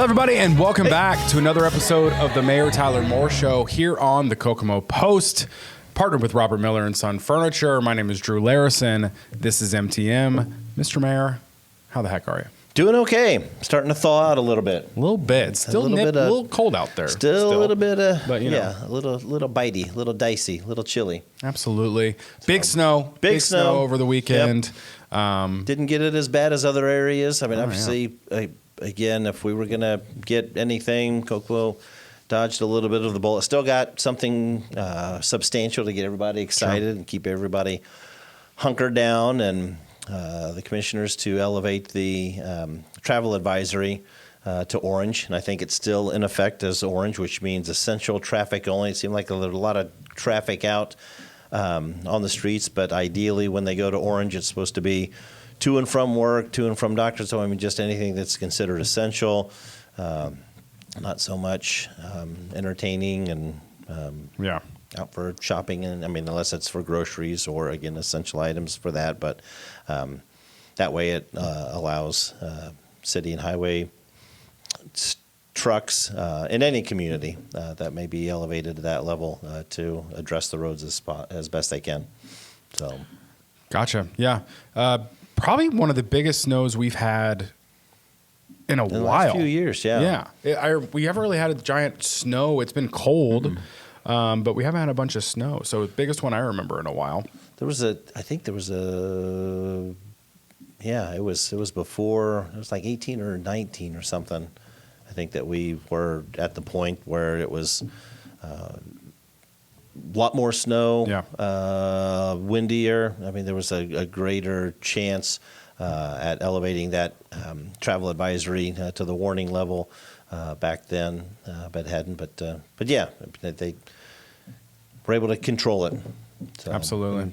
everybody, and welcome back to another episode of the Mayor Tyler Moore Show here on the Kokomo Post, partnered with Robert Miller & Son Furniture. My name is Drew Larison. This is MTM. Mr. Mayor, how the heck are you? Doing okay. Starting to thaw out a little bit. A little bit. Still a little cold out there. Still a little bit but, you know. a little bitey, a little dicey, a little chilly. Absolutely. Big snow. Big snow over the weekend. Yep. Didn't get it as bad as other areas. I mean, obviously, again, if we were going to get anything, Kokomo dodged a little bit of the bullet. Still got something substantial to get everybody excited and keep everybody hunkered down, and the commissioners to elevate the travel advisory to orange. And I think it's still in effect as orange, which means essential traffic only. It seemed like there's a lot of traffic out on the streets, but ideally when they go to orange, it's supposed to be to and from work, to and from doctors. So I mean, just anything that's considered essential, not so much entertaining and out for shopping. And I mean, unless it's for groceries or again essential items for that. But that way it allows city and highway trucks in any community that may be elevated to that level to address the roads as best they can. So, gotcha. Yeah. Probably one of the biggest snows we've had in a while. Last few years, yeah. Yeah. We haven't really had a giant snow. It's been cold, but we haven't had a bunch of snow. So the biggest one I remember in a while. It was before, it was like 18 or 19 or something. I think that we were at the point where it was a lot more snow, windier. I mean, there was a greater chance at elevating that travel advisory to the warning level back then, but hadn't. But yeah, they were able to control it. So, absolutely.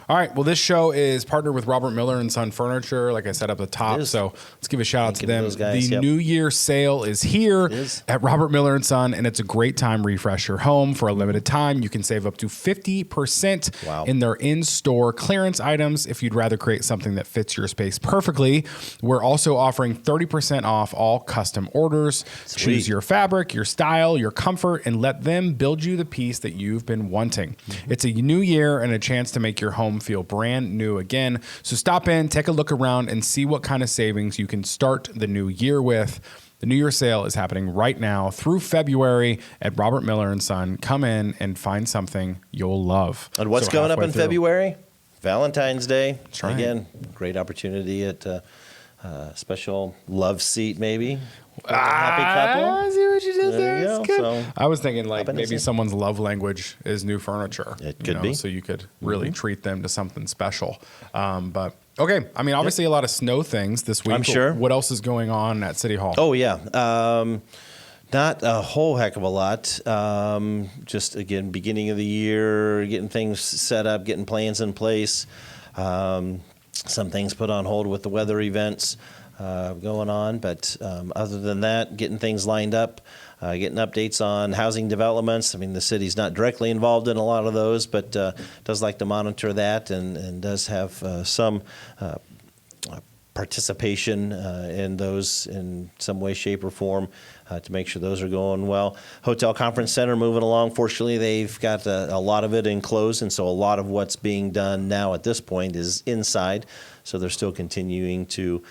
All right. Well, this show is partnered with Robert Miller & Son Furniture, like I said up the top. So let's give a shout out to them. Guys, the New Year sale is here at Robert Miller & Son, and it's a great time to refresh your home for a limited time. You can save up to 50% in their in-store clearance items if you'd rather create something that fits your space perfectly. We're also offering 30% off all custom orders. Sweet. Choose your fabric, your style, your comfort, and let them build you the piece that you've been wanting. It's a new year and a chance to make your home feel brand new again. So stop in, take a look around, and see what kind of savings you can start the new year with. The New Year sale is happening right now through February at Robert Miller & Son. Come in and find something you'll love. And what's going up in February? Valentine's Day. That's right. Again, great opportunity at special love seat maybe. Happy couple. I see what you did there. You go. So, I was thinking like maybe someone's love language is new furniture. It could be. So you could really treat them to something special. But okay, I mean, obviously a lot of snow things this week. I'm sure. What else is going on at City Hall? Oh, yeah. Not a whole heck of a lot. Just, again, beginning of the year, getting things set up, getting plans in place. Some things put on hold with the weather events going on. But other than that, getting things lined up, getting updates on housing developments. I mean, the city's not directly involved in a lot of those, but does like to monitor that and does have some participation in those in some way, shape, or form to make sure those are going well. Hotel Conference Center moving along. Fortunately, they've got a lot of it enclosed, and so a lot of what's being done now at this point is inside. So they're still continuing to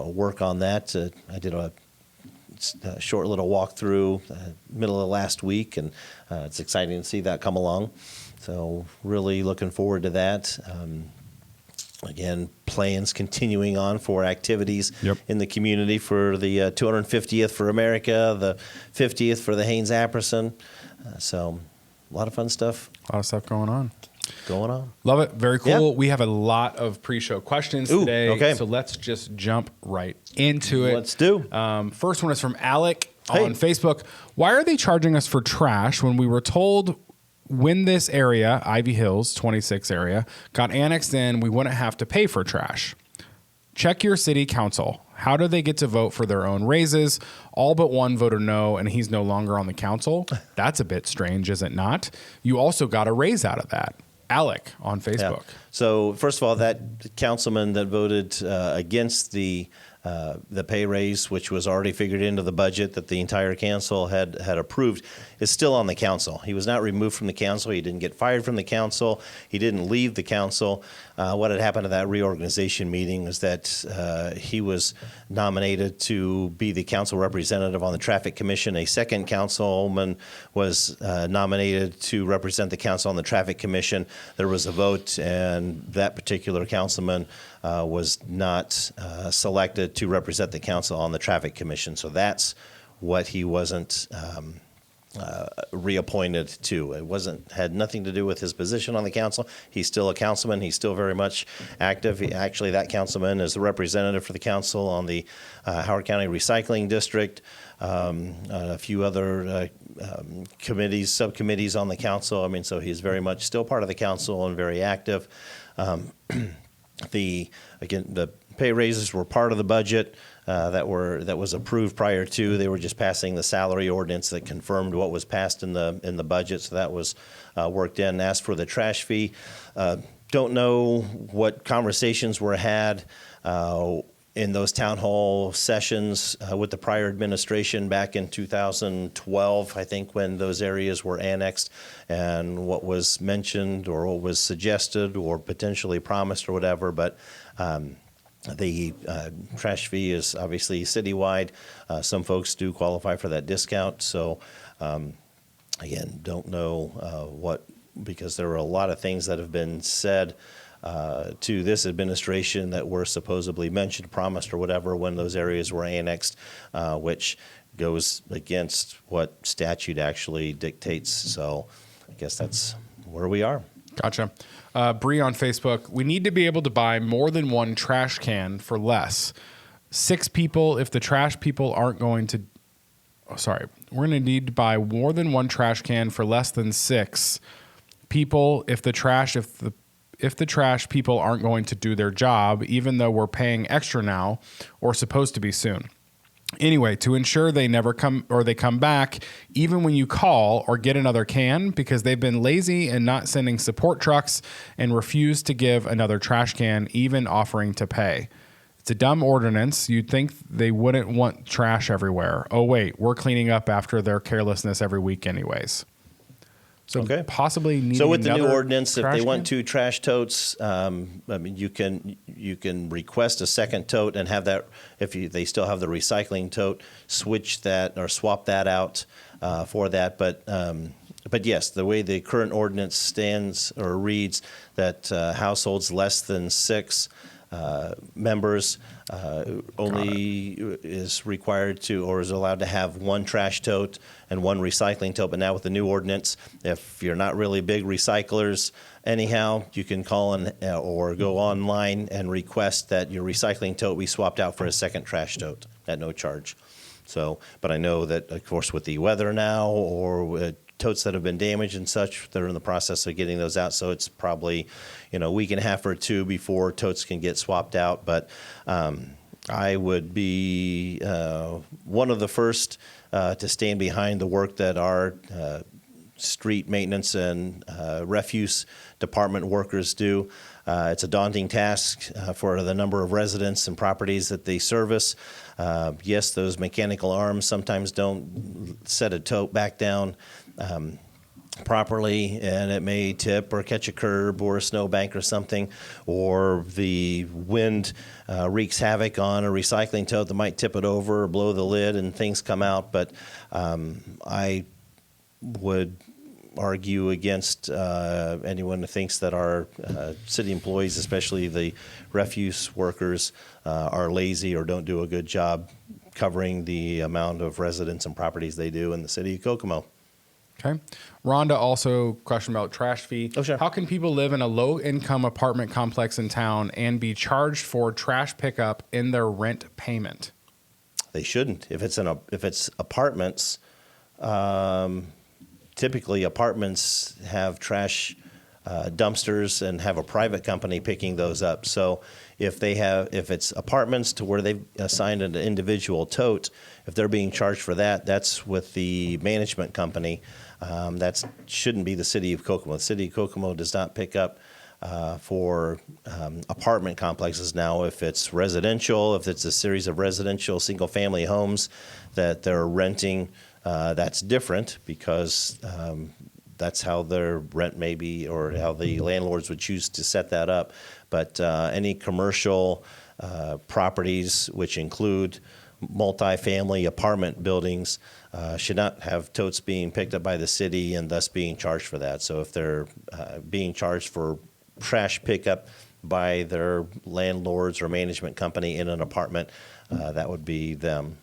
work on that. I did a short little walkthrough middle of last week, and it's exciting to see that come along. So really looking forward to that. Again, plans continuing on for activities in the community for the 250th for America, the 50th for the Haynes-Apperson. So a lot of fun stuff. A lot of stuff going on. Love it. Very cool. Yeah. We have a lot of pre-show questions today. Okay. So let's just jump right into it. Let's do. First one is from Alec on Facebook. Why are they charging us for trash when we were told when this area, Ivy Hills 26 area, got annexed in, we wouldn't have to pay for trash? Check your city council. How do they get to vote for their own raises? All but one voted no, and he's no longer on the council. That's a bit strange, is it not? You also got a raise out of that. Alec on Facebook. Yeah. So first of all, that councilman that voted against the the pay raise, which was already figured into the budget that the entire council had approved, is still on the council. He was not removed from the council. He didn't get fired from the council. He didn't leave the council. What had happened at that reorganization meeting was that he was nominated to be the council representative on the Traffic Commission. A second councilman was nominated to represent the council on the Traffic Commission. There was a vote, and that particular councilman was not selected to represent the council on the Traffic Commission. So that's what he wasn't reappointed to. It had nothing to do with his position on the council. He's still a councilman. He's still very much active. Actually, that councilman is the representative for the council on the Howard County Recycling District, a few other committees, subcommittees on the council. I mean, so he's very much still part of the council and very active. The pay raises were part of the budget that was approved prior to. They were just passing the salary ordinance that confirmed what was passed in the budget. So that was worked in. As for the trash fee, don't know what conversations were had in those town hall sessions with the prior administration back in 2012, I think, when those areas were annexed, and what was mentioned or what was suggested or potentially promised or whatever. But the trash fee is obviously citywide. Some folks do qualify for that discount. So, again, don't know what, because there are a lot of things that have been said to this administration that were supposedly mentioned, promised, or whatever when those areas were annexed, which goes against what statute actually dictates. So I guess that's where we are. Gotcha. Bree on Facebook, we need to be able to buy more than one trash can for less. 6 people if the trash people aren't going to... We're going to need to buy more than one trash can for less than 6 people if the trash people aren't going to do their job, even though we're paying extra now or supposed to be soon. Anyway, to ensure they never come or they come back, even when you call or get another can, because they've been lazy and not sending support trucks and refuse to give another trash can, even offering to pay. It's a dumb ordinance. You'd think they wouldn't want trash everywhere. Oh, wait, we're cleaning up after their carelessness every week anyways. So okay. Possibly needing So with the new another ordinance, if they trash want can? 2 trash totes, I mean, you can request a second tote and have that, if they still have the recycling tote, switch that or swap that out for that. But yes, the way the current ordinance stands or reads, that households less than 6 members only is required to, or is allowed to have 1 trash tote and 1 recycling tote. But now with the new ordinance, if you're not really big recyclers anyhow, you can call in or go online and request that your recycling tote be swapped out for a second trash tote at no charge. So, but I know that, of course, with the weather now, or totes that have been damaged and such, they're in the process of getting those out. So it's probably, a week and a half or 2 before totes can get swapped out. But I would be one of the first to stand behind the work that our street maintenance and refuse department workers do. It's a daunting task for the number of residents and properties that they service. Yes, those mechanical arms sometimes don't set a tote back down properly, and it may tip or catch a curb or a snowbank or something, or the wind wreaks havoc on a recycling tote that might tip it over or blow the lid and things come out. But I would argue against anyone who thinks that our city employees, especially the refuse workers, are lazy or don't do a good job covering the amount of residents and properties they do in the city of Kokomo. Okay. Rhonda also question about trash fee. Oh, sure. How can people live in a low-income apartment complex in town and be charged for trash pickup in their rent payment? They shouldn't. If it's apartments, typically apartments have trash dumpsters and have a private company picking those up. So if it's apartments to where they've assigned an individual tote, if they're being charged for that, that's with the management company. That shouldn't be the city of Kokomo. The city of Kokomo does not pick up for apartment complexes. Now, if it's residential, if it's a series of residential single-family homes that they're renting, that's different because that's how their rent may be, or how the landlords would choose to set that up. But any commercial properties, which include multifamily apartment buildings, should not have totes being picked up by the city and thus being charged for that. So if they're being charged for trash pickup by their landlords or management company in an apartment, that would be them.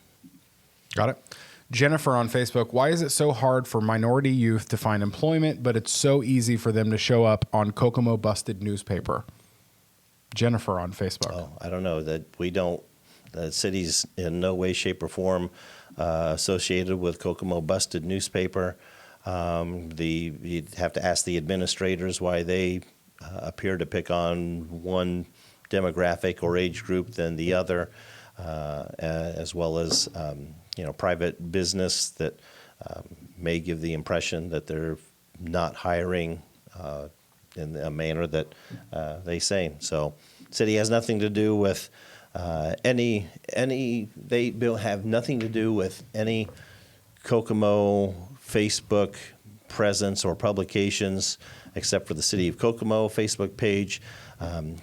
Got it. Jennifer on Facebook, why is it so hard for minority youth to find employment, but it's so easy for them to show up on Kokomo Busted newspaper? Jennifer on Facebook. Oh, I don't know. The city's in no way, shape, or form associated with Kokomo Busted newspaper. You'd have to ask the administrators why they appear to pick on one demographic or age group than the other, as well as private business that may give the impression that they're not hiring in a manner that they say. So, city has nothing to do with they don't have nothing to do with any Kokomo Facebook presence or publications, except for the City of Kokomo Facebook page,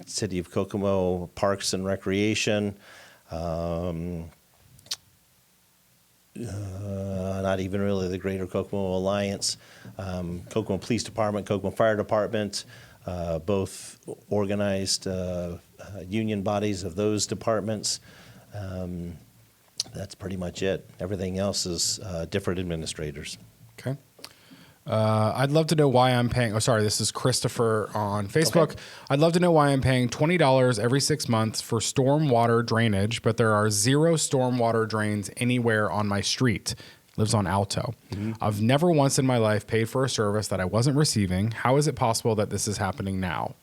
City of Kokomo Parks and Recreation, not even really the Greater Kokomo Alliance, Kokomo Police Department, Kokomo Fire Department, both organized union bodies of those departments. That's pretty much it. Everything else is different administrators. Okay. I'd love to know why I'm paying. Oh, sorry. This is Christopher on Facebook. Okay. I'd love to know why I'm paying $20 every 6 months for stormwater drainage, but there are 0 stormwater drains anywhere on my street. Lives on Alto. Mm-hmm. I've never once in my life paid for a service that I wasn't receiving. How is it possible that this is happening now?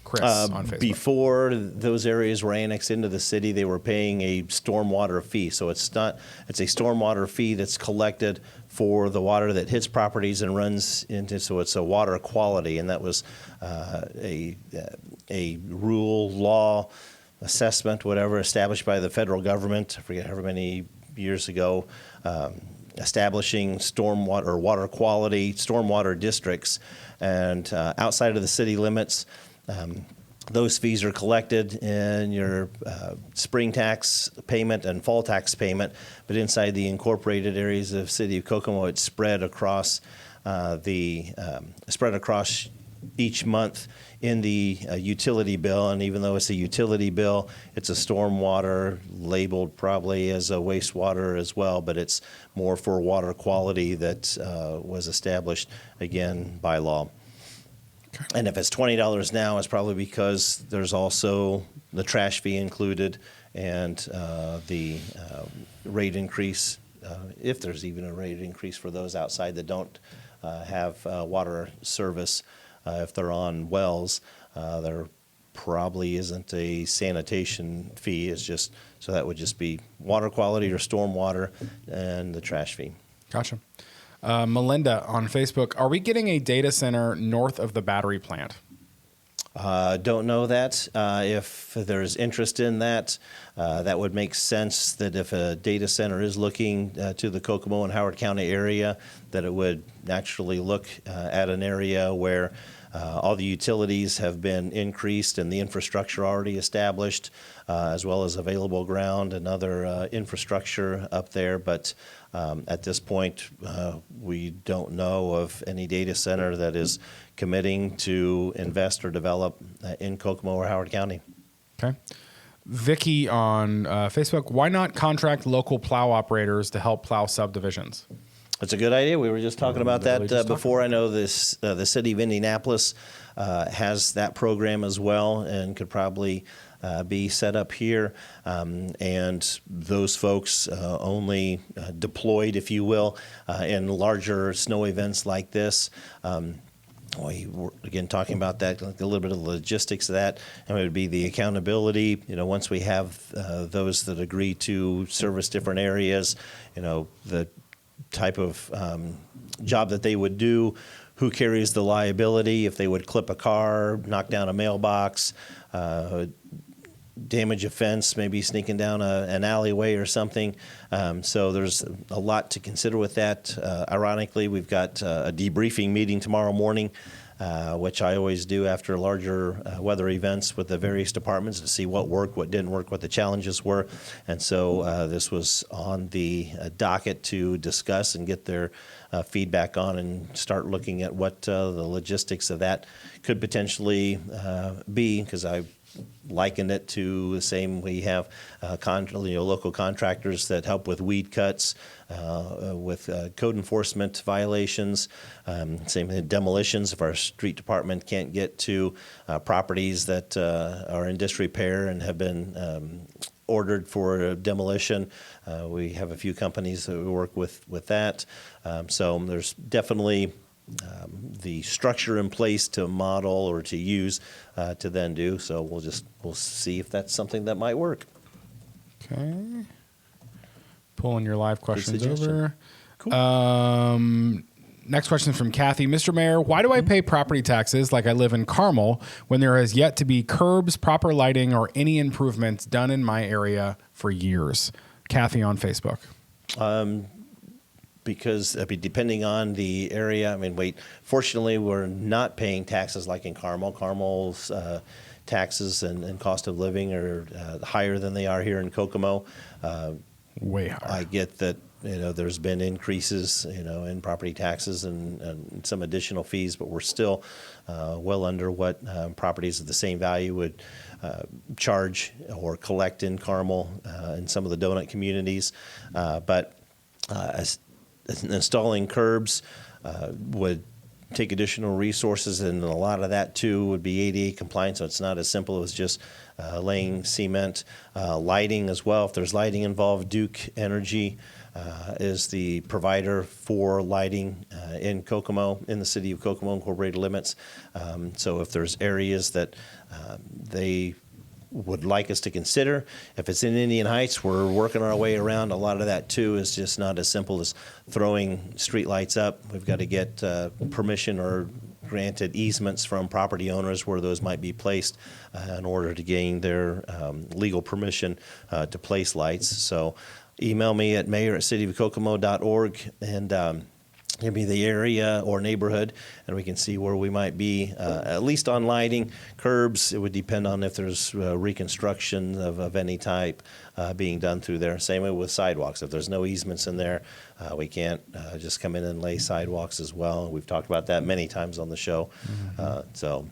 Chris on Facebook. Before those areas were annexed into the city, they were paying a stormwater fee. So it's a stormwater fee that's collected for the water that hits properties and runs into, so it's a water quality, and that was a rule, law, assessment, whatever, established by the federal government, I forget how many years ago, establishing stormwater or water quality, stormwater districts, and outside of the city limits, those fees are collected in your spring tax payment and fall tax payment, but inside the incorporated areas of City of Kokomo, it's spread across each month in the utility bill. And even though it's a utility bill, it's a stormwater labeled probably as a wastewater as well, but it's more for water quality that was established, again, by law. Okay. And if it's $20 now, it's probably because there's also the trash fee included and the rate increase, if there's even a rate increase for those outside that don't have water service. If they're on wells, there probably isn't a sanitation fee. It's just, so that would just be water quality or stormwater and the trash fee. Gotcha. Melinda on Facebook, are we getting a data center north of the battery plant? Don't know that. If there's interest in that, that would make sense that if a data center is looking to the Kokomo and Howard County area, that it would naturally look at an area where all the utilities have been increased and the infrastructure already established, as well as available ground and other infrastructure up there. But at this point, we don't know of any data center that is committing to invest or develop in Kokomo or Howard County. Okay. Vicky on Facebook, why not contract local plow operators to help plow subdivisions? That's a good idea. We were just talking about that before. I know this the city of Indianapolis has that program as well and could probably be set up here. And those folks only deployed, if you will, in larger snow events like this. We're, again, talking about that, like a little bit of the logistics of that, and it would be the accountability. Once we have those that agree to service different areas, the type of job that they would do, who carries the liability if they would clip a car, knock down a mailbox, damage a fence, maybe sneaking down an alleyway or something. So there's a lot to consider with that. Ironically, we've got a debriefing meeting tomorrow morning, which I always do after larger weather events with the various departments to see what worked, what didn't work, what the challenges were. And so this was on the docket to discuss and get their feedback on and start looking at what the logistics of that could potentially be, because I likened it to the same we have local contractors that help with weed cuts, with code enforcement violations, same with demolitions. If our street department can't get to properties that are in disrepair and have been ordered for demolition, we have a few companies that we work with that. So there's definitely the structure in place to model or to use to then do. So we'll see if that's something that might work. Okay. Pulling your live questions over. Cool. Next question from Kathy. Mr. Mayor, why do I pay property taxes like I live in Carmel when there has yet to be curbs, proper lighting, or any improvements done in my area for years? Kathy on Facebook. Because depending on the area, fortunately, we're not paying taxes like in Carmel. Carmel's taxes and cost of living are higher than they are here in Kokomo. Way higher. I get that, there's been increases, in property taxes and some additional fees, but we're still well under what properties of the same value would charge or collect in Carmel in some of the donut communities. But as installing curbs would take additional resources, and a lot of that too would be ADA compliant, so it's not as simple as just laying cement. Lighting as well, if there's lighting involved, Duke Energy is the provider for lighting in Kokomo, in the city of Kokomo incorporated limits. So if there's areas that they would like us to consider. If it's in Indian Heights, we're working our way around. A lot of that too is just not as simple as throwing street lights up. We've got to get permission or granted easements from property owners where those might be placed in order to gain their legal permission to place lights. So email me at mayor@cityofkokomo.org and give me the area or neighborhood, and we can see where we might be, at least on lighting. Curbs, it would depend on if there's reconstruction of any type being done through there. Same way with sidewalks. If there's no easements in there, we can't just come in and lay sidewalks as well. We've talked about that many times on the show. So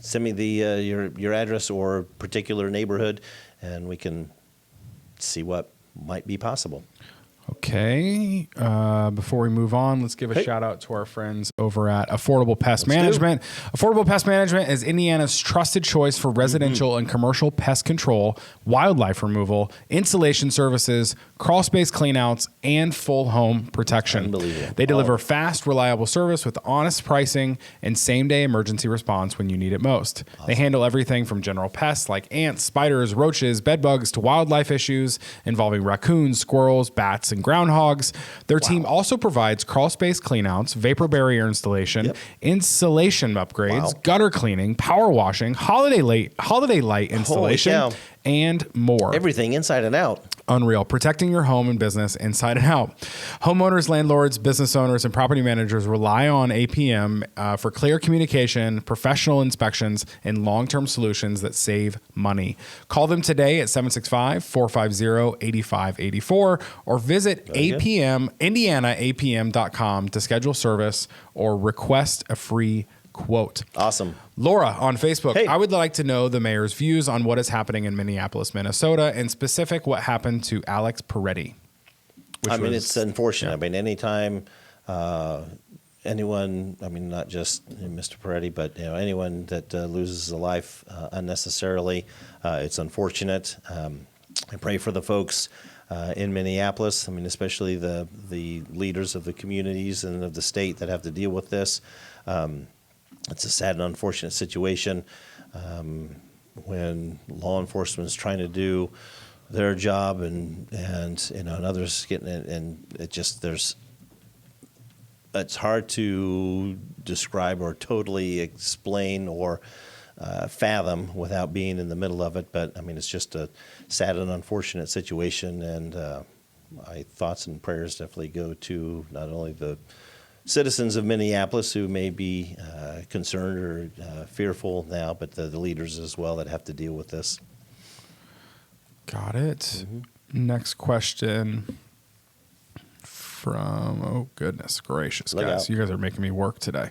send me your address or particular neighborhood, and we can see what might be possible. Okay. Before we move on, let's give a shout out to our friends over at Affordable Pest Management. Affordable Pest Management is Indiana's trusted choice for residential and commercial pest control, wildlife removal, installation services, crawl space cleanouts, and full home protection. Unbelievable. They deliver fast, reliable service with honest pricing and same-day emergency response when you need it most. Awesome. They handle everything from general pests like ants, spiders, roaches, bedbugs, to wildlife issues involving raccoons, squirrels, bats, and groundhogs. Their team also provides crawl space cleanouts, vapor barrier installation, insulation upgrades, gutter cleaning, power washing, holiday light installation, and more. Everything inside and out. Unreal. Protecting your home and business inside and out. Homeowners, landlords, business owners, and property managers rely on APM for clear communication, professional inspections, and long-term solutions that save money. Call them today at 765-450-8584 or visit indianaapm.com to schedule service or request a free quote. Awesome. Laura on Facebook. Hey. I would like to know the mayor's views on what is happening in Minneapolis, Minnesota, and specific what happened to Alex Peretti. It's unfortunate. Yeah. Anytime anyone, not just Mr. Peretti, but anyone that loses a life unnecessarily, it's unfortunate. I pray for the folks in Minneapolis. Especially the leaders of the communities and of the state that have to deal with this. It's a sad and unfortunate situation when law enforcement is trying to do their job and others getting it, and it just it's hard to describe or totally explain or fathom without being in the middle of it. But I mean, it's just a sad and unfortunate situation, and my thoughts and prayers definitely go to not only the citizens of Minneapolis who may be concerned or fearful now, but the leaders as well that have to deal with this. Got it. Next question from, oh goodness gracious, Look guys. out. You guys are making me work today.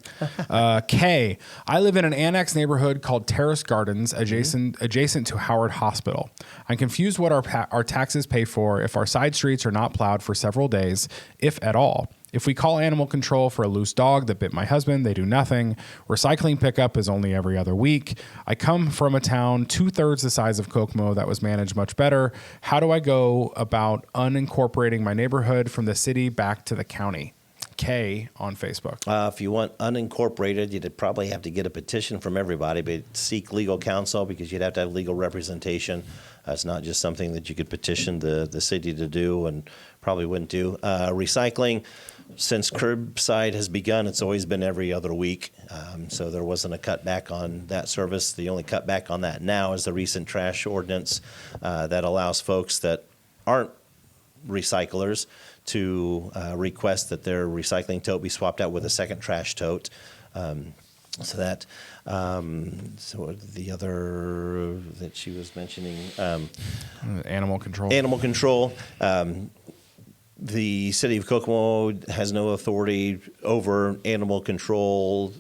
Kay, I live in an annex neighborhood called Terrace Gardens adjacent to Howard Hospital. I'm confused what our taxes pay for if our side streets are not plowed for several days, if at all. If we call animal control for a loose dog that bit my husband, they do nothing. Recycling pickup is only every other week. I come from a town 2/3 the size of Kokomo that was managed much better. How do I go about unincorporating my neighborhood from the city back to the county? Kay on Facebook. If you want unincorporated, you'd probably have to get a petition from everybody, but seek legal counsel because you'd have to have legal representation. It's not just something that you could petition the city to do, and probably wouldn't do. Recycling, since curbside has begun, it's always been every other week. So there wasn't a cutback on that service. The only cutback on that now is the recent trash ordinance that allows folks that aren't recyclers to request that their recycling tote be swapped out with a second trash tote. So the other that she was mentioning, Animal control. animal control. The city of Kokomo has no authority over animal control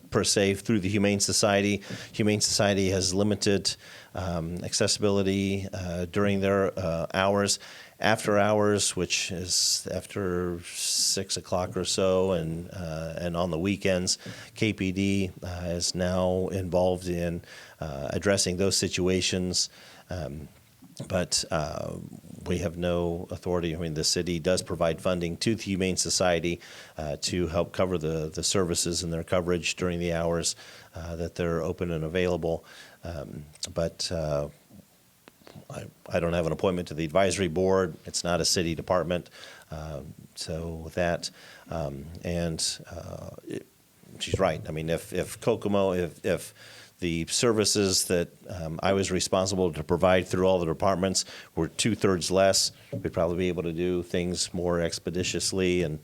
per se through the Humane Society. Humane Society has limited accessibility during their hours. After hours, which is after 6 o'clock or so, and on the weekends, KPD is now involved in addressing those situations. But we have no authority. I mean, the city does provide funding to the Humane Society to help cover the services and their coverage during the hours that they're open and available. But I don't have an appointment to the advisory board. It's not a city department. So with that, she's right. I mean, if Kokomo, if the services that I was responsible to provide through all the departments were 2/3 less, we'd probably be able to do things more expeditiously and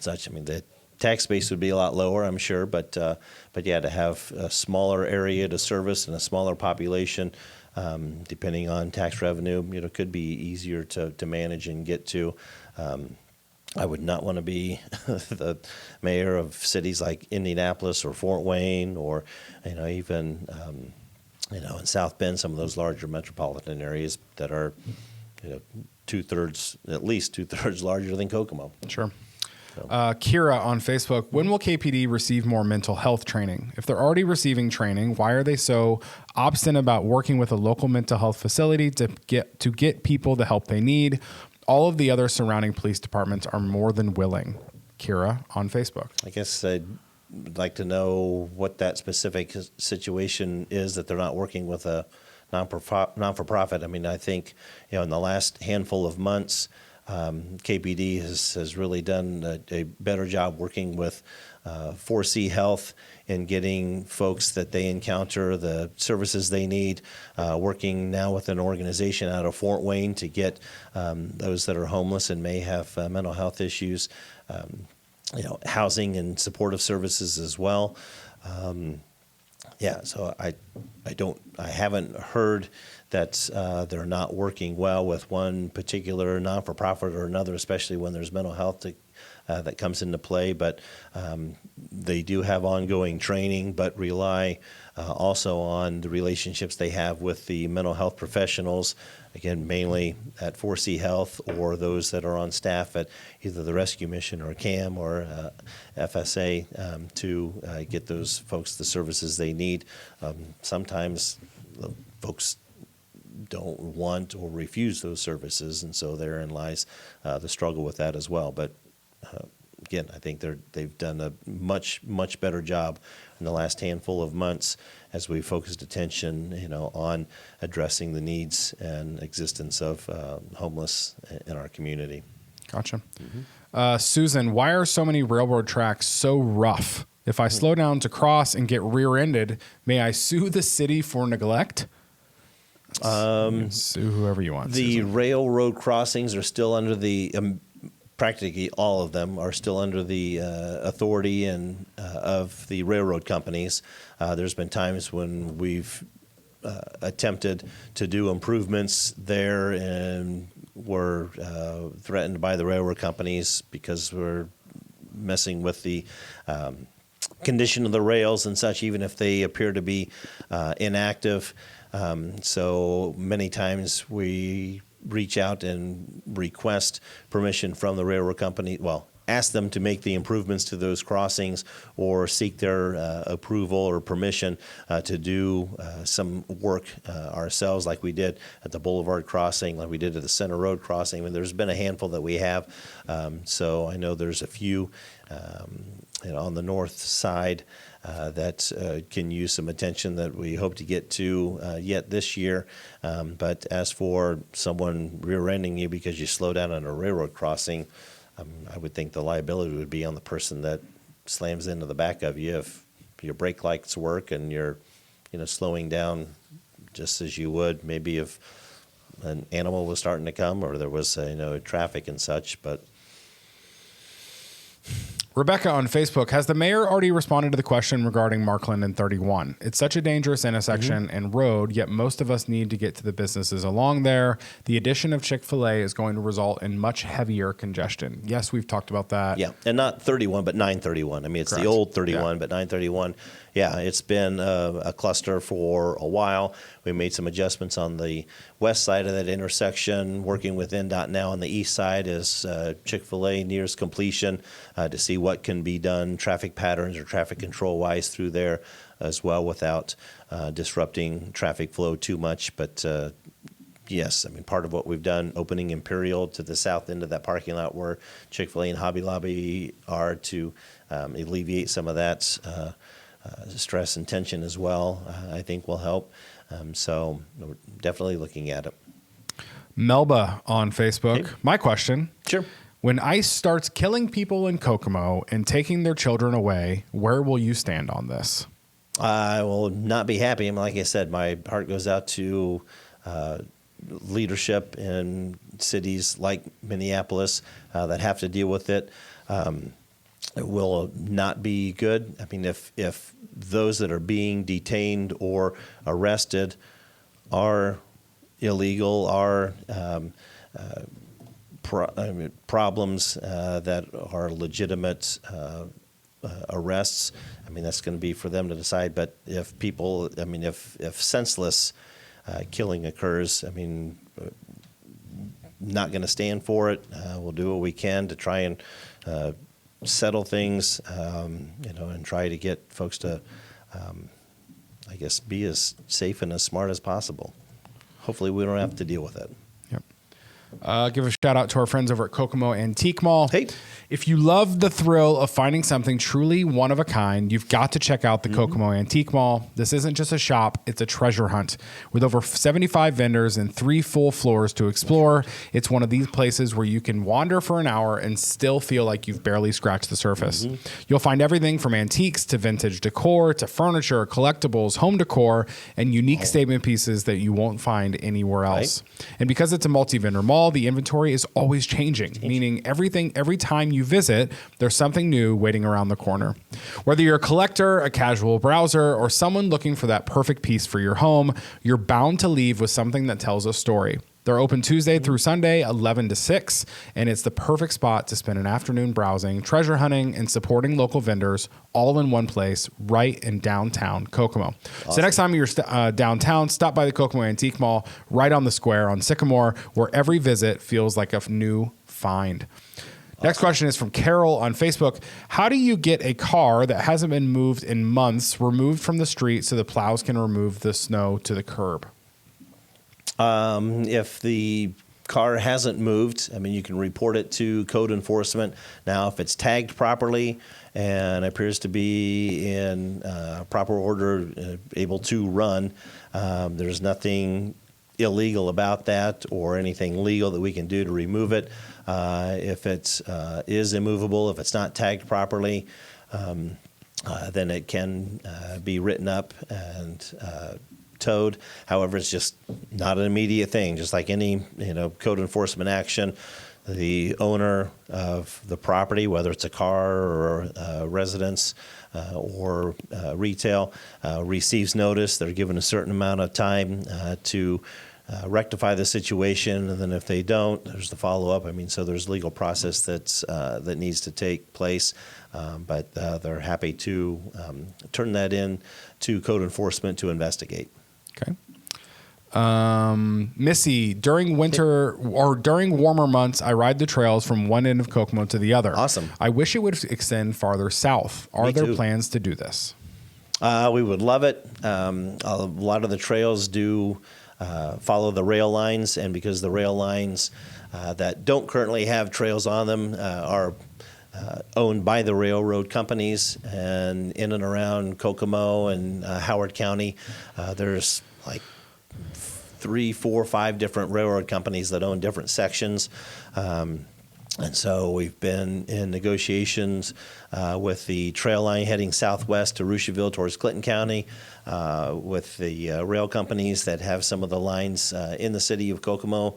such. I mean, the tax base would be a lot lower, I'm sure, but yeah, to have a smaller area to service and a smaller population, depending on tax revenue, could be easier to manage and get to. I would not want to be the mayor of cities like Indianapolis or Fort Wayne or, even, in South Bend, some of those larger metropolitan areas that are, at least 2/3 larger than Kokomo. Sure. Kira on Facebook, when will KPD receive more mental health training? If they're already receiving training, why are they so obstinate about working with a local mental health facility to get people the help they need? All of the other surrounding police departments are more than willing. Kira on Facebook. I guess I'd like to know what that specific situation is that they're not working with a non-for-profit. I mean, I think, in the last handful of months, KPD has really done a better job working with 4C Health in getting folks that they encounter the services they need, working now with an organization out of Fort Wayne to get those that are homeless and may have mental health issues, housing and supportive services as well. So I haven't heard that they're not working well with one particular non-for-profit or another, especially when there's mental health that comes into play. But they do have ongoing training, but rely also on the relationships they have with the mental health professionals, again, mainly at 4C Health or those that are on staff at either the Rescue Mission or CAM or FSA to get those folks the services they need. Sometimes the folks don't want or refuse those services, and so therein lies the struggle with that as well. But again, I think they've done a much better job in the last handful of months as we focused attention, on addressing the needs and existence of homeless in our community. Gotcha. Susan, why are so many railroad tracks so rough? If I slow down to cross and get rear-ended, may I sue the city for neglect? You can sue whoever you want. The Susan. railroad crossings are still under the practically all of them are still under the authority and of the railroad companies. There's been times when we've attempted to do improvements there and were threatened by the railroad companies because we're messing with the condition of the rails and such, even if they appear to be inactive. So many times we reach out and request permission from the railroad company, ask them to make the improvements to those crossings or seek their approval or permission to do some work ourselves like we did at the Boulevard crossing, like we did at the Center Road crossing. I mean, there's been a handful that we have. So I know there's a few on the north side that can use some attention that we hope to get to yet this year. But as for someone rear-ending you because you slow down on a railroad crossing, I would think the liability would be on the person that slams into the back of you if your brake lights work and you're slowing down just as you would maybe if an animal was starting to come or there was traffic and such. But Rebecca on Facebook, has the mayor already responded to the question regarding Markland and 31? It's such a dangerous intersection and road, yet most of us need to get to the businesses along there. The addition of Chick-fil-A is going to result in much heavier congestion. Yes, we've talked about that. Yeah, and not 31, but 931. I mean, it's Correct. the old 31, Yeah. but 931. Yeah, it's been a cluster for a while. We made some adjustments on the west side of that intersection, working with NDOT now on the east side as Chick-fil-A nears completion to see what can be done traffic patterns or traffic control-wise through there as well without disrupting traffic flow too much. But yes, I mean, part of what we've done, opening Imperial to the south end of that parking lot where Chick-fil-A and Hobby Lobby are to alleviate some of that stress and tension as well, I think will help. So we're definitely looking at it. Melba on Facebook. Hey. My question. Sure. When ICE starts killing people in Kokomo and taking their children away, where will you stand on this? I will not be happy. I mean, like I said, my heart goes out to leadership in cities like Minneapolis that have to deal with it. It will not be good. I mean, if those that are being detained or arrested are illegal, are problems that are legitimate arrests, I mean, that's going to be for them to decide. But if people, I mean, if senseless killing occurs, I mean, not going to stand for it. We'll do what we can to try and settle things, and try to get folks to, I guess, be as safe and as smart as possible. Hopefully we don't have to deal with it. Yep. Give a shout out to our friends over at Kokomo Antique Mall. Hey. If you love the thrill of finding something truly one of a kind, you've got to check out the Kokomo Antique Mall. This isn't just a shop, it's a treasure hunt. With over 75 vendors and 3 full floors to explore, it's one of these places where you can wander for an hour and still feel like you've barely scratched the surface. You'll find everything from antiques to vintage decor to furniture, collectibles, home decor, and unique statement pieces that you won't find anywhere else. Right. And because it's a multi-vendor mall, the inventory is always changing, meaning every time you visit, there's something new waiting around the corner. Whether you're a collector, a casual browser, or someone looking for that perfect piece for your home, you're bound to leave with something that tells a story. They're open Tuesday through Sunday, 11 to 6, and it's the perfect spot to spend an afternoon browsing, treasure hunting, and supporting local vendors all in one place right in downtown Kokomo. Awesome. So next time you're downtown, stop by the Kokomo Antique Mall right on the square on Sycamore, where every visit feels like a new find. Next question is from Carol on Facebook. How do you get a car that hasn't been moved in months removed from the street so the plows can remove the snow to the curb? If the car hasn't moved, I mean, you can report it to code enforcement. Now, if it's tagged properly and appears to be in proper order, able to run, there's nothing illegal about that or anything legal that we can do to remove it. If it is immovable, if it's not tagged properly, then it can be written up and towed. However, it's just not an immediate thing. Just like any code enforcement action, the owner of the property, whether it's a car or a residence or retail, receives notice. They're given a certain amount of time to rectify the situation, and then if they don't, there's the follow-up. I mean, so there's legal process that needs to take place, but they're happy to turn that in to code enforcement to investigate. Okay. Missy, during winter or during warmer months, I ride the trails from one end of Kokomo to the other. Awesome. I wish it would extend farther south. Are there plans to do this? We would love it. A lot of the trails do follow the rail lines, and because the rail lines that don't currently have trails on them are owned by the railroad companies, and in and around Kokomo and Howard County, there's like 3, 4, 5 different railroad companies that own different sections. And so we've been in negotiations with the trail line heading southwest to Rushville towards Clinton County, with the rail companies that have some of the lines in the city of Kokomo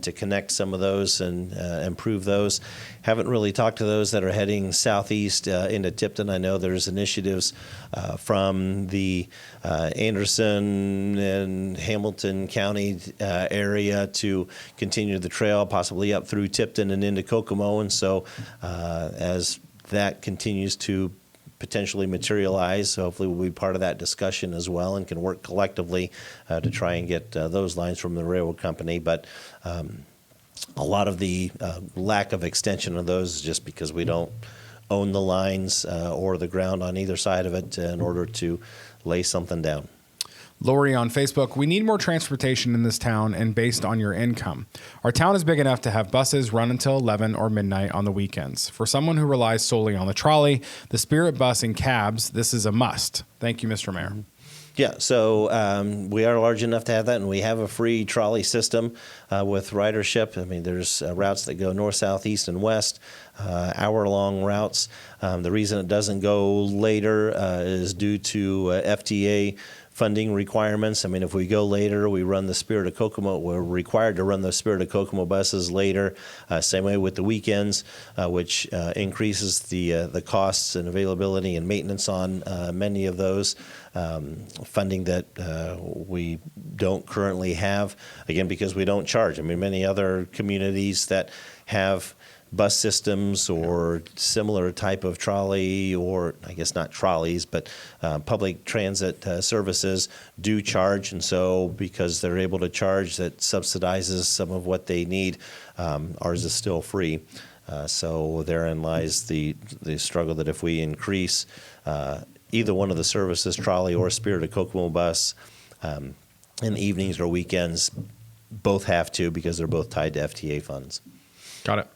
to connect some of those and improve those. Haven't really talked to those that are heading southeast into Tipton. I know there's initiatives from the Anderson and Hamilton County area to continue the trail, possibly up through Tipton and into Kokomo. And so as that continues to potentially materialize, hopefully we'll be part of that discussion as well and can work collectively to try and get those lines from the railroad company. But a lot of the lack of extension of those is just because we don't own the lines or the ground on either side of it in order to lay something down. Lori on Facebook, we need more transportation in this town and based on your income. Our town is big enough to have buses run until 11 or midnight on the weekends. For someone who relies solely on the trolley, the Spirit bus and cabs, this is a must. Thank you, Mr. Mayor. Yeah, so we are large enough to have that, and we have a free trolley system with ridership. I mean, there's routes that go north, south, east, and west, hour-long routes. The reason it doesn't go later is due to FTA funding requirements. I mean, if we go later, we run the Spirit of Kokomo. We're required to run the Spirit of Kokomo buses later. Same way with the weekends, which increases the costs and availability and maintenance on many of those. Funding that we don't currently have, again, because we don't charge. I mean, many other communities that have bus systems or similar type of trolley, or I guess not trolleys, but public transit services do charge. And so because they're able to charge, that subsidizes some of what they need. Ours is still free. So therein lies the struggle that if we increase either one of the services, trolley or Spirit of Kokomo bus, in the evenings or weekends, both have to, because they're both tied to FTA funds. Got it.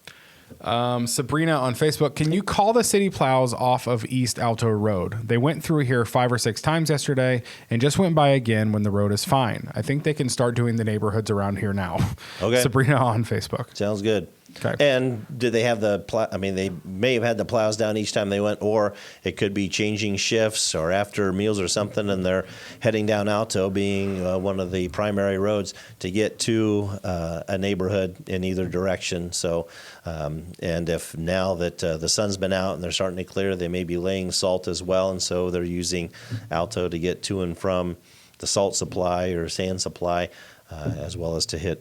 Sabrina on Facebook, can you call the city plows off of East Alto Road? They went through here 5 or 6 times yesterday and just went by again when the road is fine. I think they can start doing the neighborhoods around here now. Okay. Sabrina on Facebook. Sounds good. Okay. And did they have the I mean, they may have had the plows down each time they went, or it could be changing shifts or after meals or something, and they're heading down Alto, being one of the primary roads to get to a neighborhood in either direction. So, and if now that the sun's been out and they're starting to clear, they may be laying salt as well, and so they're using Alto to get to and from the salt supply or sand supply, as well as to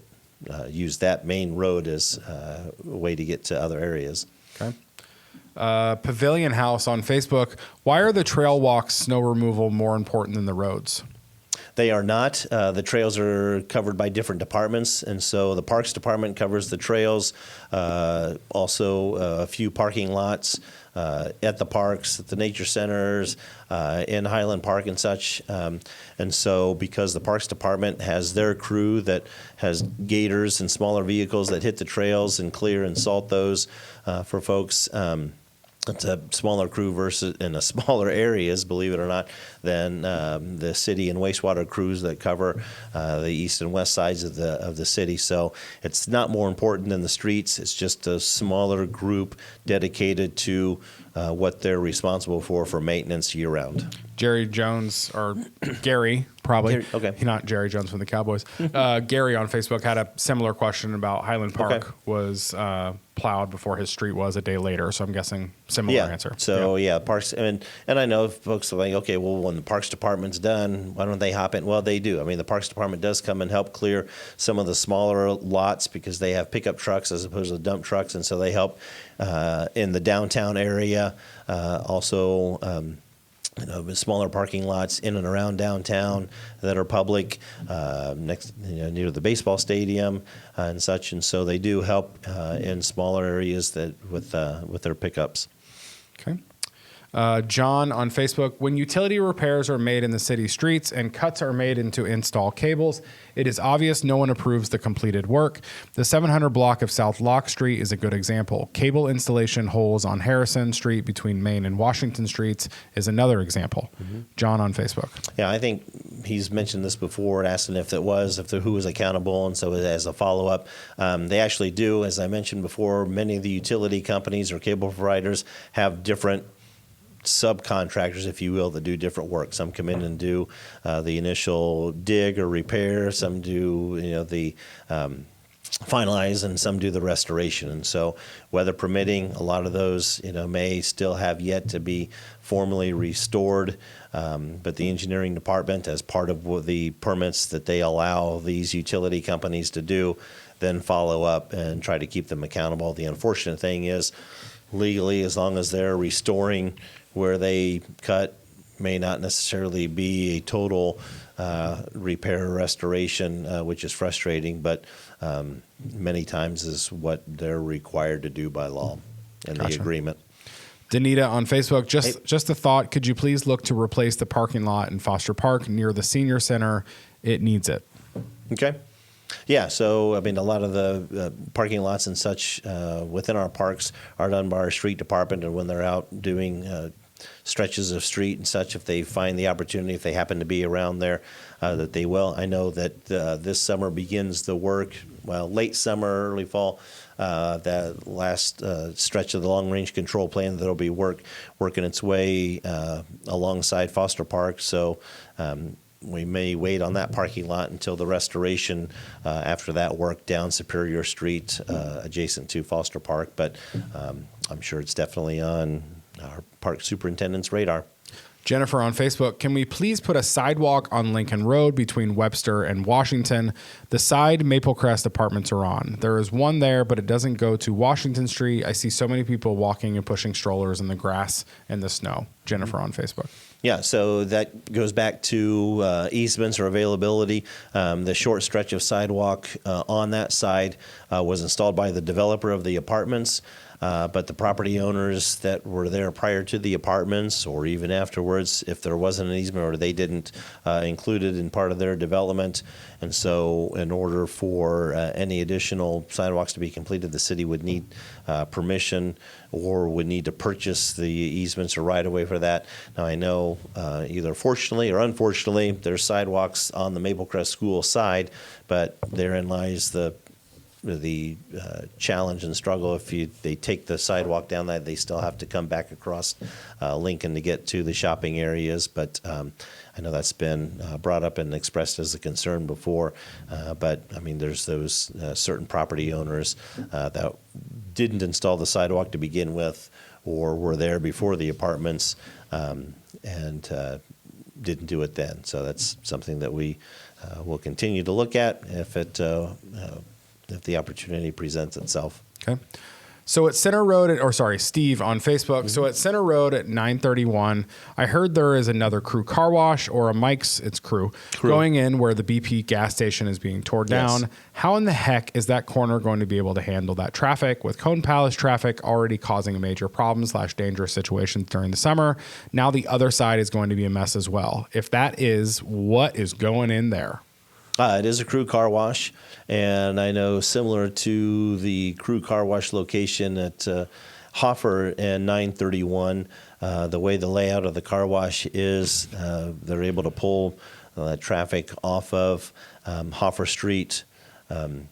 use that main road as a way to get to other areas. Okay. Pavilion House on Facebook, why are the trail walks, snow removal more important than the roads? They are not. The trails are covered by different departments, and so the Parks Department covers the trails, also a few parking lots at the parks, at the nature centers, in Highland Park and such. And so because the Parks Department has their crew that has gators and smaller vehicles that hit the trails and clear and salt those for folks, it's a smaller crew versus in a smaller areas, believe it or not, than the city and wastewater crews that cover the east and west sides of the city. So it's not more important than the streets. It's just a smaller group dedicated to what they're responsible for maintenance year round. Jerry Jones, or Gary, probably. Gary, okay. Not Jerry Jones from the Cowboys. Gary on Facebook had a similar question about Highland Park was plowed before his street was a day later. So I'm guessing similar answer. So parks, and I know folks are like, okay, well, when the Parks Department's done, why don't they hop in? Well, they do. I mean, the Parks Department does come and help clear some of the smaller lots because they have pickup trucks as opposed to dump trucks, and so they help in the downtown area. Also. Smaller parking lots in and around downtown that are public, next near the baseball stadium and such, and so they do help in smaller areas that with their pickups. Okay. John on Facebook, when utility repairs are made in the city streets and cuts are made to install cables, it is obvious no one approves the completed work. The 700 block of South Locke Street is a good example. Cable installation holes on Harrison Street between Main and Washington Streets is another example. Mm-hmm. John on Facebook. Yeah, I think he's mentioned this before, asking who was accountable, and so as a follow-up, they actually do, as I mentioned before, many of the utility companies or cable providers have different subcontractors, if you will, that do different work. Some come in and do the initial dig or repair. Some do the finalize, and some do the restoration. And so, weather permitting, a lot of those may still have yet to be formally restored. But the engineering department, as part of the permits that they allow these utility companies to do, then follow up and try to keep them accountable. The unfortunate thing is, legally, as long as they're restoring where they cut, may not necessarily be a total repair or restoration, which is frustrating, but many times is what they're required to do by law in the agreement. Danita on Facebook, just a thought, could you please look to replace the parking lot in Foster Park near the senior center? It needs it. Okay. Yeah, so I mean, a lot of the parking lots and such within our parks are done by our street department, and when they're out doing stretches of street and such, if they find the opportunity, if they happen to be around there, that they will. I know that this summer begins the work, late summer, early fall, that last stretch of the long-range control plan, that'll be working its way alongside Foster Park. So we may wait on that parking lot until the restoration after that work down Superior Street adjacent to Foster Park. But I'm sure it's definitely on our park superintendent's radar. Jennifer on Facebook, can we please put a sidewalk on Lincoln Road between Webster and Washington? The side Maple Crest apartments are on. There is one there, but it doesn't go to Washington Street. I see so many people walking and pushing strollers in the grass and the snow. Jennifer on Facebook. Yeah, so that goes back to easements or availability. The short stretch of sidewalk on that side was installed by the developer of the apartments. But the property owners that were there prior to the apartments, or even afterwards, if there wasn't an easement or they didn't include it in part of their development. And so in order for any additional sidewalks to be completed, the city would need permission or would need to purchase the easements or right-of-way for that. Now, I know either fortunately or unfortunately, there's sidewalks on the Maple Crest School side, but therein lies the challenge and struggle. If they take the sidewalk down that, they still have to come back across Lincoln to get to the shopping areas. But I know that's been brought up and expressed as a concern before. But I mean, there's those certain property owners that didn't install the sidewalk to begin with, or were there before the apartments and didn't do it then. So that's something that we will continue to look at if the opportunity presents itself. Okay. So at Center Road, Steve on Facebook. Mm-hmm. So at Center Road at 931, I heard there is another Crew car wash or a Mike's, it's Crew, going in where the BP gas station is being torn down. Yes. How in the heck is that corner going to be able to handle that traffic with Cone Palace traffic already causing a major problem / dangerous situations during the summer? Now the other side is going to be a mess as well. If that is, what is going in there? It is a Crew car wash, and I know similar to the Crew car wash location at Hoffer and 931, the way the layout of the car wash is, they're able to pull traffic off of Hoffer Street, and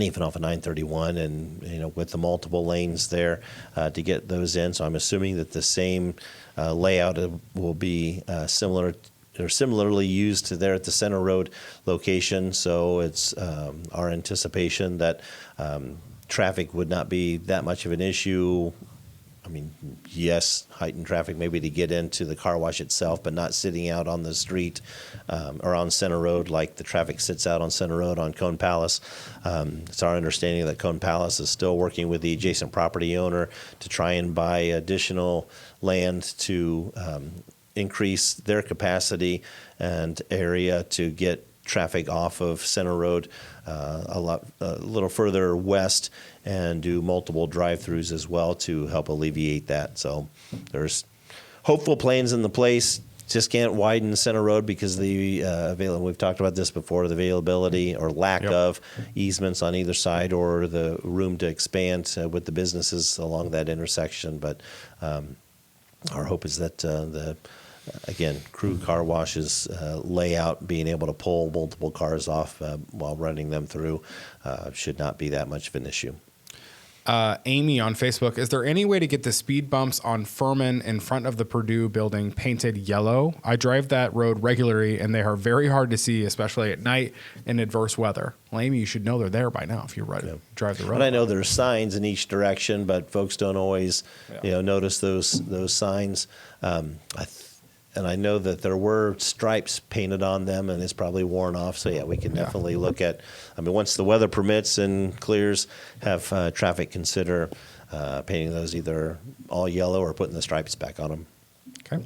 even off of 931, and with the multiple lanes there to get those in. So I'm assuming that the same layout will be similarly used to there at the Center Road location. So it's our anticipation that traffic would not be that much of an issue. I mean, yes, heightened traffic maybe to get into the car wash itself, but not sitting out on the street or on Center Road like the traffic sits out on Center Road on Cone Palace. It's our understanding that Cone Palace is still working with the adjacent property owner to try and buy additional land to increase their capacity and area to get traffic off of Center Road a little further west and do multiple drive-throughs as well to help alleviate that. So there's hopeful plans in the place. Just can't widen Center Road because the we've talked about this before, the availability or lack of easements on either side or the room to expand with the businesses along that intersection. But our hope is that again, crew car washes layout, being able to pull multiple cars off while running them through should not be that much of an issue. Amy on Facebook, is there any way to get the speed bumps on Furman in front of the Purdue building painted yellow? I drive that road regularly, and they are very hard to see, especially at night in adverse weather. Well, Amy, you should know they're there by now if you drive the road. And I know there's signs in each direction, but folks don't always notice those signs. And I know that there were stripes painted on them, and it's probably worn off. So, we can definitely look at, once the weather permits and clears, have traffic consider painting those either all yellow or putting the stripes back on them. Okay.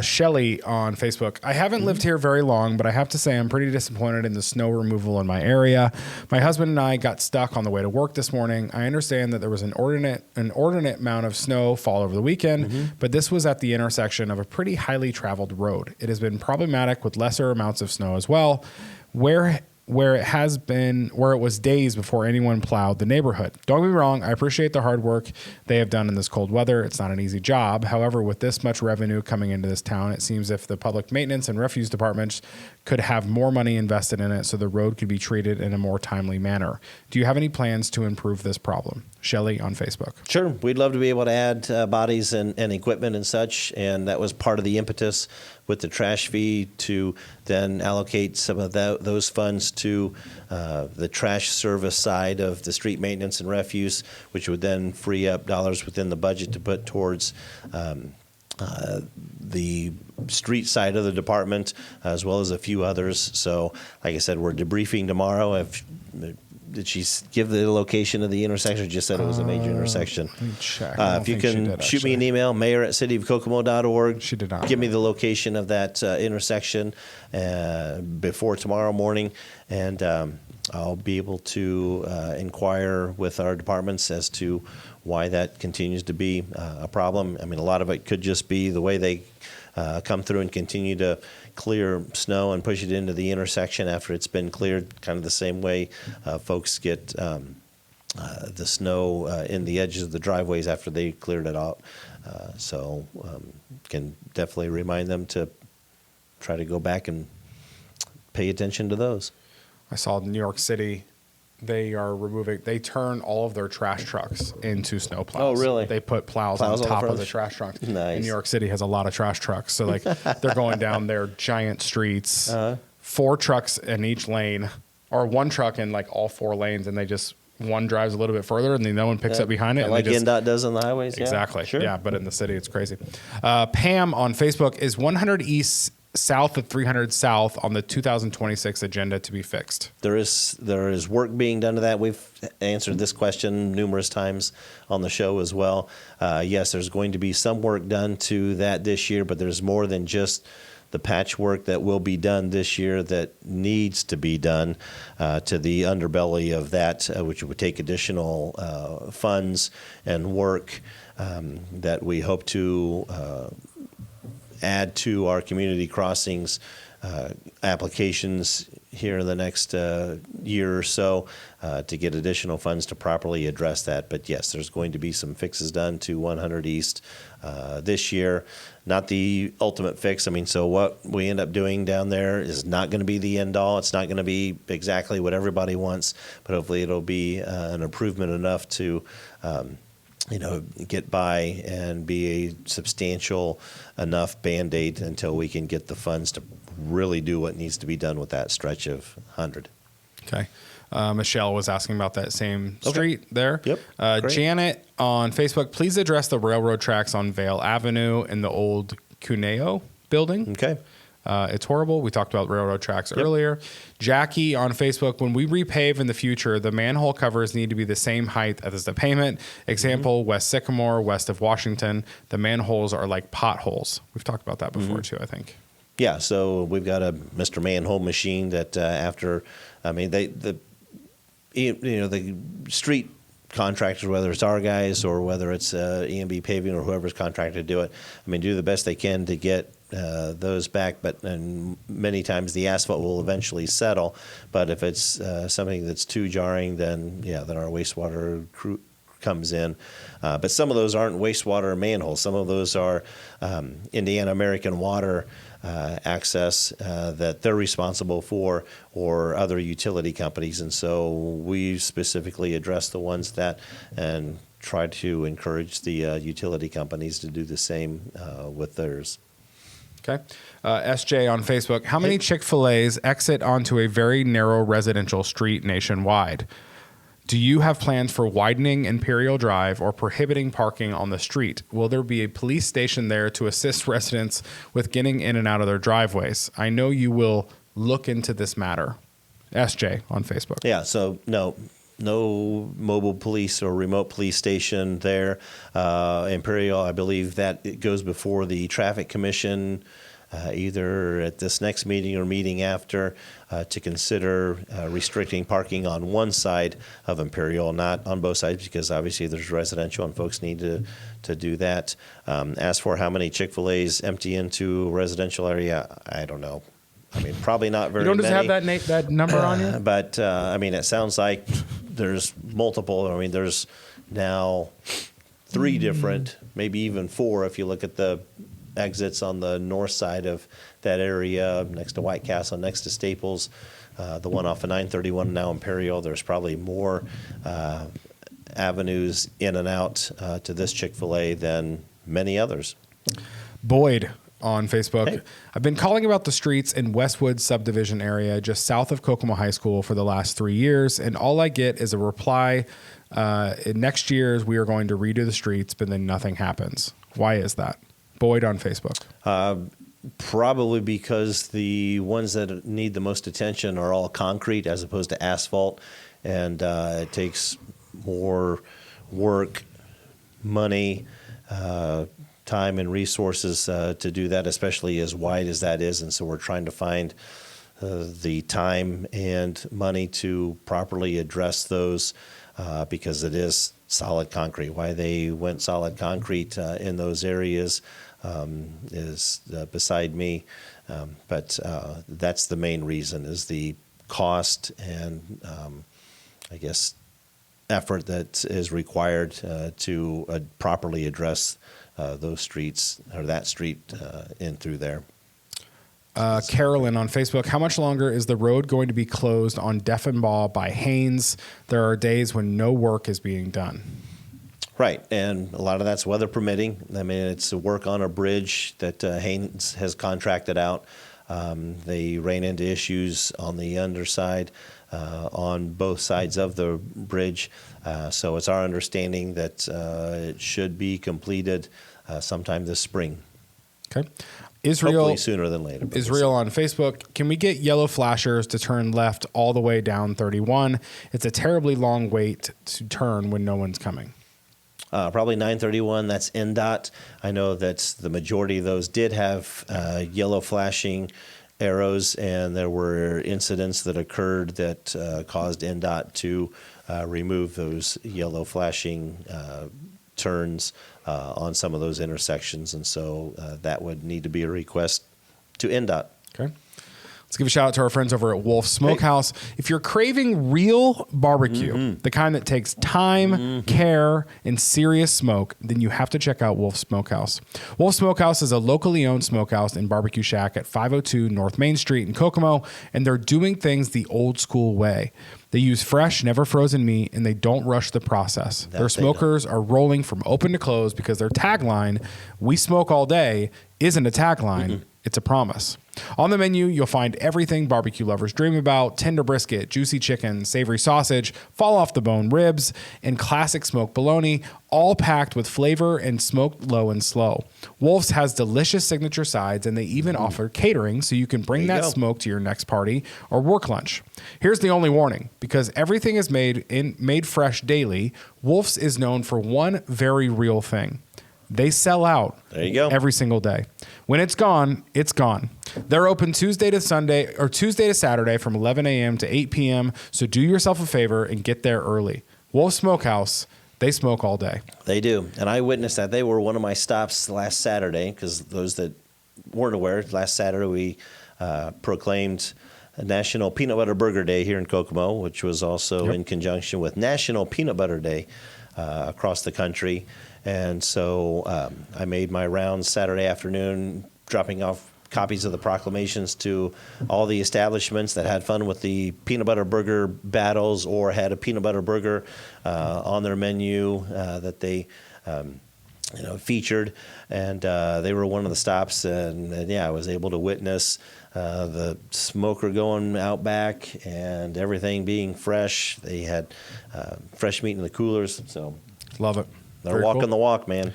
Shelly on Facebook. I haven't lived here very long, but I have to say I'm pretty disappointed in the snow removal in my area. My husband and I got stuck on the way to work this morning. I understand that there was an inordinate amount of snow fall over the weekend, but this was at the intersection of a pretty highly traveled road. It has been problematic with lesser amounts of snow as well, where it was days before anyone plowed the neighborhood. Don't get me wrong, I appreciate the hard work they have done in this cold weather. It's not an easy job. However, with this much revenue coming into this town, it seems if the public maintenance and refuse departments could have more money invested in it so the road could be treated in a more timely manner. Do you have any plans to improve this problem? Shelley on Facebook. Sure. We'd love to be able to add bodies and equipment and such, and that was part of the impetus with the trash fee to then allocate some of those funds to the trash service side of the street maintenance and refuse, which would then free up dollars within the budget to put towards the street side of the department, as well as a few others. So, like I said, we're debriefing tomorrow. Did she give the location of the intersection, or just said it was a major intersection? If you can shoot me an email, mayor@cityofkokomo.org. She did not. Give me the location of that intersection before tomorrow morning, and I'll be able to inquire with our departments as to why that continues to be a problem. A lot of it could just be the way they come through and continue to clear snow and push it into the intersection after it's been cleared, kind of the same way folks get the snow in the edges of the driveways after they cleared it out. So can definitely remind them to try to go back and pay attention to those. I saw New York City, they turn all of their trash trucks into snow plows. Oh, really? They put plows on top of the trash trucks. Nice. And New York City has a lot of trash trucks. So they're going down their giant streets, 4 trucks in each lane, or 1 truck in all 4 lanes, and one drives a little bit further, and then no one picks up behind it. And like NDOT does on the highways. Exactly. Sure. Yeah, but in the city, it's crazy. Pam on Facebook, is 100 East south of 300 South on the 2026 agenda to be fixed? There is work being done to that. We've answered this question numerous times on the show as well. Yes, there's going to be some work done to that this year, but there's more than just the patchwork that will be done this year that needs to be done to the underbelly of that, which would take additional funds and work that we hope to add to our community crossings applications here in the next year or so to get additional funds to properly address that. But yes, there's going to be some fixes done to 100 East this year. Not the ultimate fix. I mean, so what we end up doing down there is not going to be the end all. It's not going to be exactly what everybody wants, but hopefully it'll be an improvement enough to get by and be a substantial enough Band-Aid until we can get the funds to really do what needs to be done with that stretch of 100. Okay. Michelle was asking about that same street there. Yep. Janet on Facebook, please address the railroad tracks on Vale Avenue in the old Cuneo building. Okay. It's horrible. We talked about railroad tracks earlier. Jackie on Facebook, when we repave in the future, the manhole covers need to be the same height as the pavement. Example, West Sycamore, west of Washington. The manholes are like potholes. We've talked about that before too, I think. Yeah, so we've got a Mr. Manhole machine that the street contractors, whether it's our guys or whether it's EMB Paving or whoever's contracted to do it, do the best they can to get those back. And many times the asphalt will eventually settle. But if it's something that's too jarring, then our wastewater crew comes in. But some of those aren't wastewater manholes. Some of those are Indiana American Water access that they're responsible for, or other utility companies. And so we specifically address the ones that and try to encourage the utility companies to do the same with theirs. Okay. SJ on Facebook, how many Chick-fil-A's exit onto a very narrow residential street nationwide? Do you have plans for widening Imperial Drive or prohibiting parking on the street? Will there be a police station there to assist residents with getting in and out of their driveways? I know you will look into this matter. SJ on Facebook. Yeah, so no mobile police or remote police station there. Imperial, I believe that it goes before the Traffic Commission, either at this next meeting or meeting after, to consider restricting parking on one side of Imperial, not on both sides, because obviously there's residential and folks need to do that. As for how many Chick-fil-A's empty into a residential area, I don't know. Probably not very many. You don't just have that number on you? But, it sounds like there's multiple. There's now 3 different, maybe even 4 if you look at the exits on the north side of that area, next to White Castle, next to Staples, the one off of 931, now Imperial. There's probably more avenues in and out to this Chick-fil-A than many others. Boyd on Facebook. Hey. I've been calling about the streets in Westwood subdivision area just south of Kokomo High School for the last 3 years, and all I get is a reply, next year we are going to redo the streets, but then nothing happens. Why is that? Boyd on Facebook. Probably because the ones that need the most attention are all concrete as opposed to asphalt, and it takes more work, money, time, and resources to do that, especially as wide as that is. And so we're trying to find the time and money to properly address those because it is solid concrete. Why they went solid concrete in those areas is beside me, but that's the main reason, is the cost and effort that is required to properly address those streets, or that street in through there. Carolyn on Facebook, how much longer is the road going to be closed on Deffenbaugh by Haynes? There are days when no work is being done. Right, and a lot of that's weather permitting. It's work on a bridge that Haynes has contracted out. They ran into issues on the underside on both sides of the bridge. So it's our understanding that it should be completed sometime this spring. Okay. Hopefully sooner than later. Israel on Facebook, can we get yellow flashers to turn left all the way down 31? It's a terribly long wait to turn when no one's coming. Probably 931, that's NDOT. I know that the majority of those did have yellow flashing arrows, and there were incidents that occurred that caused NDOT to remove those yellow flashing turns on some of those intersections, and so that would need to be a request to NDOT. Okay. Let's give a shout out to our friends over at Wolf Smokehouse. If you're craving real barbecue, the kind that takes time, care, and serious smoke, then you have to check out Wolf Smokehouse. Wolf Smokehouse is a locally owned smokehouse and barbecue shack at 502 North Main Street in Kokomo, and they're doing things the old school way. They use fresh, never frozen meat, and they don't rush the process. Their smokers are rolling from open to close because their tagline, "We smoke all day," isn't a tagline, it's a promise. On the menu, you'll find everything barbecue lovers dream about: tender brisket, juicy chicken, savory sausage, fall off the bone ribs, and classic smoked bologna, all packed with flavor and smoked low and slow. Wolf's has delicious signature sides, and they even offer catering so you can bring that smoke to your next party or work lunch. Here's the only warning: because everything is made fresh daily, Wolf's is known for one very real thing. They sell out every single day. When it's gone, it's gone. They're open Tuesday to Saturday from 11 a.m. to 8 p.m. So do yourself a favor and get there early. Wolf Smokehouse, they smoke all day. They do. And I witnessed that. They were one of my stops last Saturday, because those that weren't aware, last Saturday we proclaimed National Peanut Butter Burger Day here in Kokomo, which was also in conjunction with National Peanut Butter Day across the country. And so I made my rounds Saturday afternoon, dropping off copies of the proclamations to all the establishments that had fun with the peanut butter burger battles or had a peanut butter burger on their menu that they featured. And they were one of the stops. And I was able to witness the smoker going out back and everything being fresh. They had fresh meat in the coolers. So love it. They're walking the walk, man.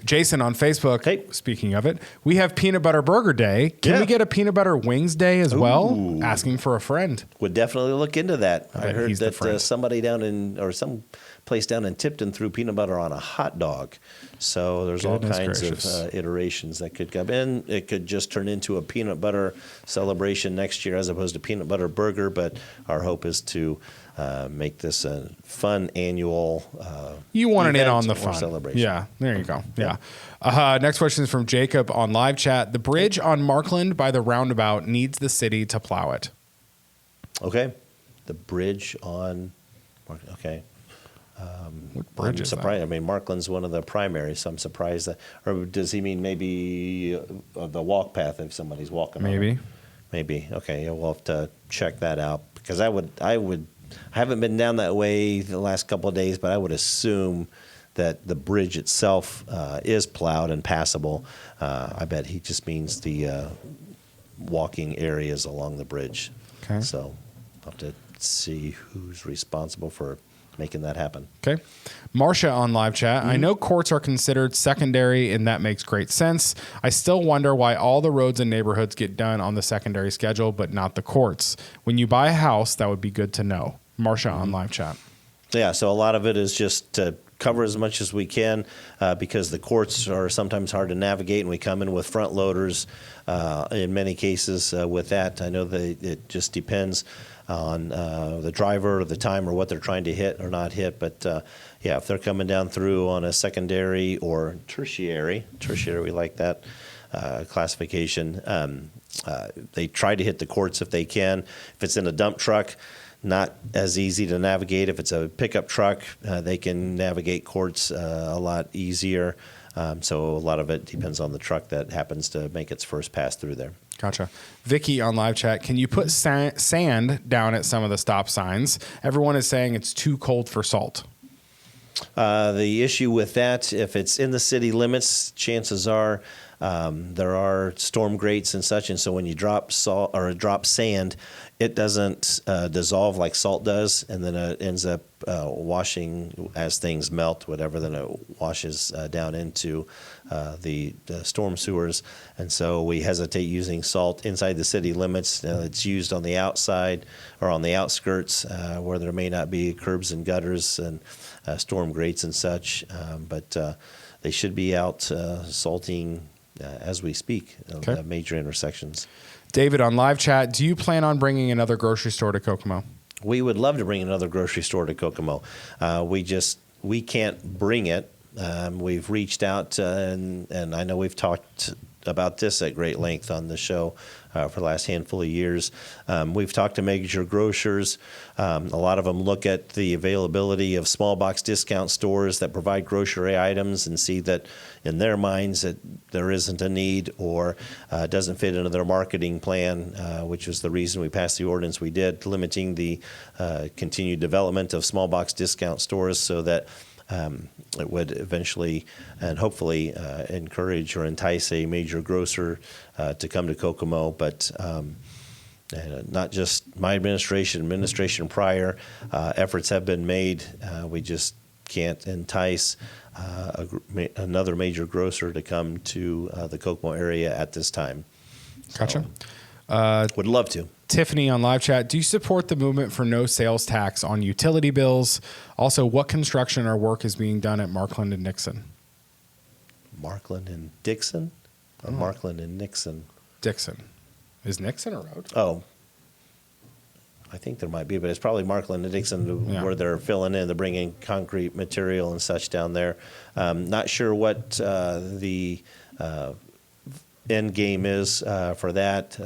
Jason on Facebook, speaking of it, we have Peanut Butter Burger Day. Can we get a Peanut Butter Wings Day as well? Asking for a friend. Would definitely look into that. I heard that somebody some place down in Tipton threw peanut butter on a hot dog. So there's all kinds of iterations that could come in. It could just turn into a peanut butter celebration next year as opposed to peanut butter burger. But our hope is to make this a fun annual you want it in on the fun celebration. Yeah, there you go. Yeah. Next question is from Jacob on live chat. The bridge on Markland by the roundabout needs the city to plow it. Okay. The bridge on okay. What bridge is surprised. that? I mean, Markland's one of the primaries, so I'm surprised that. Or does he mean maybe the walk path if somebody's walking? Maybe. Maybe. Okay. Yeah, we'll have to check that out, because I haven't been down that way the last couple of days, but I would assume that the bridge itself is plowed and passable. I bet he just means the walking areas along the bridge. Okay. So I'll have to see who's responsible for making that happen. Okay. Marcia on live chat. I know courts are considered secondary, and that makes great sense. I still wonder why all the roads and neighborhoods get done on the secondary schedule, but not the courts. When you buy a house, that would be good to know. Marcia on live chat. Yeah, so a lot of it is just to cover as much as we can because the courts are sometimes hard to navigate, and we come in with front loaders in many cases with that. I know that it just depends on the driver or the time or what they're trying to hit or not hit. But if they're coming down through on a secondary or tertiary, we like that classification. They try to hit the courts if they can. If it's in a dump truck, not as easy to navigate. If it's a pickup truck, they can navigate courts a lot easier. So a lot of it depends on the truck that happens to make its first pass through there. Gotcha. Vicky on live chat, can you put sand down at some of the stop signs? Everyone is saying it's too cold for salt. The issue with that, if it's in the city limits, chances are there are storm grates and such, and so when you drop salt or drop sand, it doesn't dissolve like salt does, and then it ends up washing as things melt, whatever. Then it washes down into the storm sewers, and so we hesitate using salt inside the city limits. It's used on the outside or on the outskirts where there may not be curbs and gutters and storm grates and such, but they should be out salting as we speak at major intersections. David on live chat, do you plan on bringing another grocery store to Kokomo? We would love to bring another grocery store to Kokomo. We can't bring it. We've reached out and I know we've talked about this at great length on the show for the last handful of years. We've talked to major grocers. A lot of them look at the availability of small box discount stores that provide grocery items and see that in their minds that there isn't a need or doesn't fit into their marketing plan, which was the reason we passed the ordinance we did, limiting the continued development of small box discount stores so that it would eventually and hopefully encourage or entice a major grocer to come to Kokomo. But not just my administration prior, efforts have been made. We just can't entice another major grocer to come to the Kokomo area at this time. Gotcha. Would love to. Tiffany on live chat, do you support the movement for no sales tax on utility bills? Also, what construction or work is being done at Markland and Nixon? Markland and Dixon? Or Markland and Nixon? Dixon. Is Nixon a road? Oh, I think there might be, but it's probably Markland and Dixon where they're filling in. They're bringing concrete material and such down there. Not sure what the end game is for that.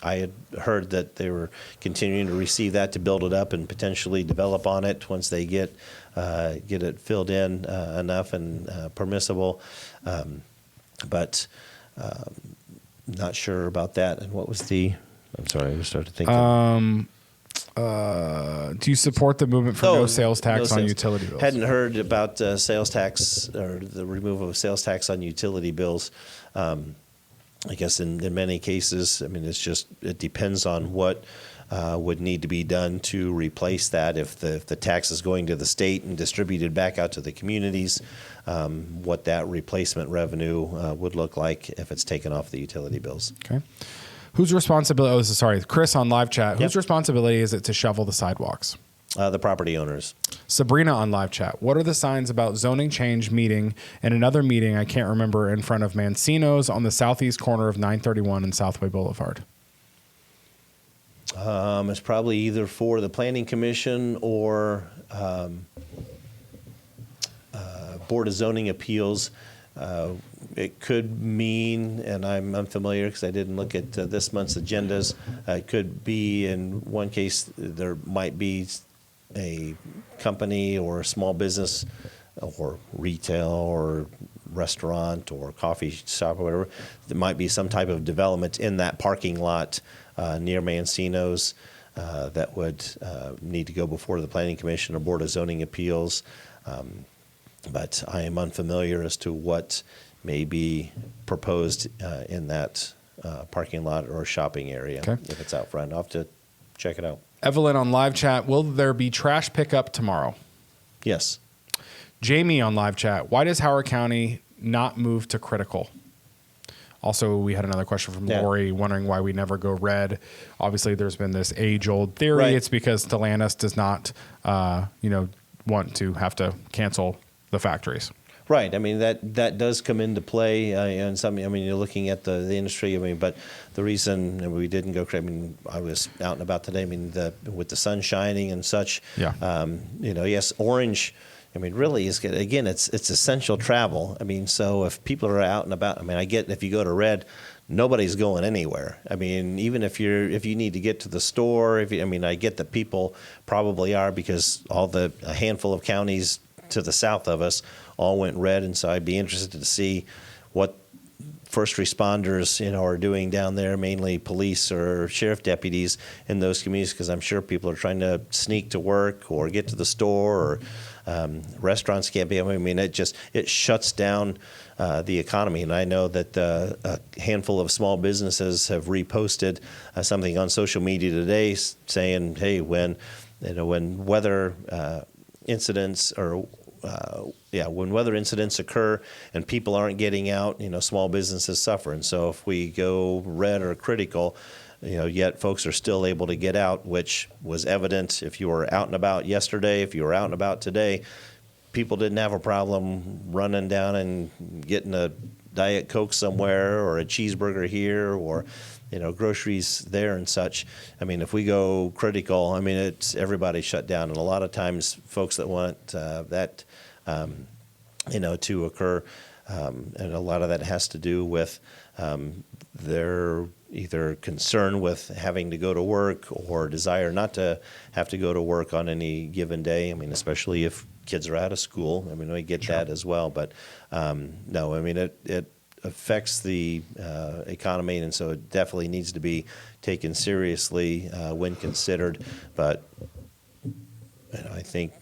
I had heard that they were continuing to receive that to build it up and potentially develop on it once they get it filled in enough and permissible. But not sure about that. And what was the? I'm sorry, I just started thinking. Do you support the movement for no sales tax on utility bills? Hadn't heard about sales tax or the removal of sales tax on utility bills. I guess in many cases, I mean, it depends on what would need to be done to replace that. If the tax is going to the state and distributed back out to the communities, what that replacement revenue would look like if it's taken off the utility bills. Okay. Whose responsibility? Oh, sorry, Chris on live chat. Whose responsibility is it to shovel the sidewalks? The property owners. Sabrina on live chat. What are the signs about zoning change meeting and another meeting I can't remember in front of Mancino's on the southeast corner of 931 and Southway Boulevard? It's probably either for the Planning Commission or Board of Zoning Appeals. It could mean, and I'm unfamiliar because I didn't look at this month's agendas, it could be in one case there might be a company or a small business or retail or restaurant or coffee shop or whatever. There might be some type of development in that parking lot near Mancino's that would need to go before the Planning Commission or Board of Zoning Appeals. But I am unfamiliar as to what may be proposed in that parking lot or shopping area. Okay. If it's out front. I'll have to check it out. Evelyn on live chat, will there be trash pickup tomorrow? Yes. Jamie on live chat, why does Howard County not move to critical? Also, we had another question from Lori wondering why we never go red. Obviously, there's been this age-old theory. Right. It's because Stellantis does not, want to have to cancel the factories. Right. I mean, that does come into play in some. I mean, you're looking at the industry. I mean, but the reason we didn't go. I mean, I was out and about today. I mean, with the sun shining and such. Yeah. Yes, orange. I mean, really is good. Again, it's essential travel. I mean, so if people are out and about, I mean, I get if you go to red, nobody's going anywhere. I mean, even if you need to get to the store, I get that people probably are because a handful of counties to the south of us all went red, and so I'd be interested to see what first responders are doing down there, mainly police or sheriff deputies in those communities, because I'm sure people are trying to sneak to work or get to the store, or restaurants can't be. I mean, it shuts down the economy, and I know that a handful of small businesses have reposted something on social media today saying, "Hey, when weather incidents or when weather incidents occur and people aren't getting out, small businesses suffer. And so if we go red or critical, yet folks are still able to get out, which was evident if you were out and about yesterday, if you were out and about today, people didn't have a problem running down and getting a Diet Coke somewhere or a cheeseburger here or groceries there and such. I mean, if we go critical, I mean, it's everybody shut down. And a lot of times folks that want that, to occur, and a lot of that has to do with their either concern with having to go to work or desire not to have to go to work on any given day. I mean, especially if kids are out of school. I mean, we get that as well. But no, I mean, it affects the economy, and so it definitely needs to be taken seriously when considered. But I think,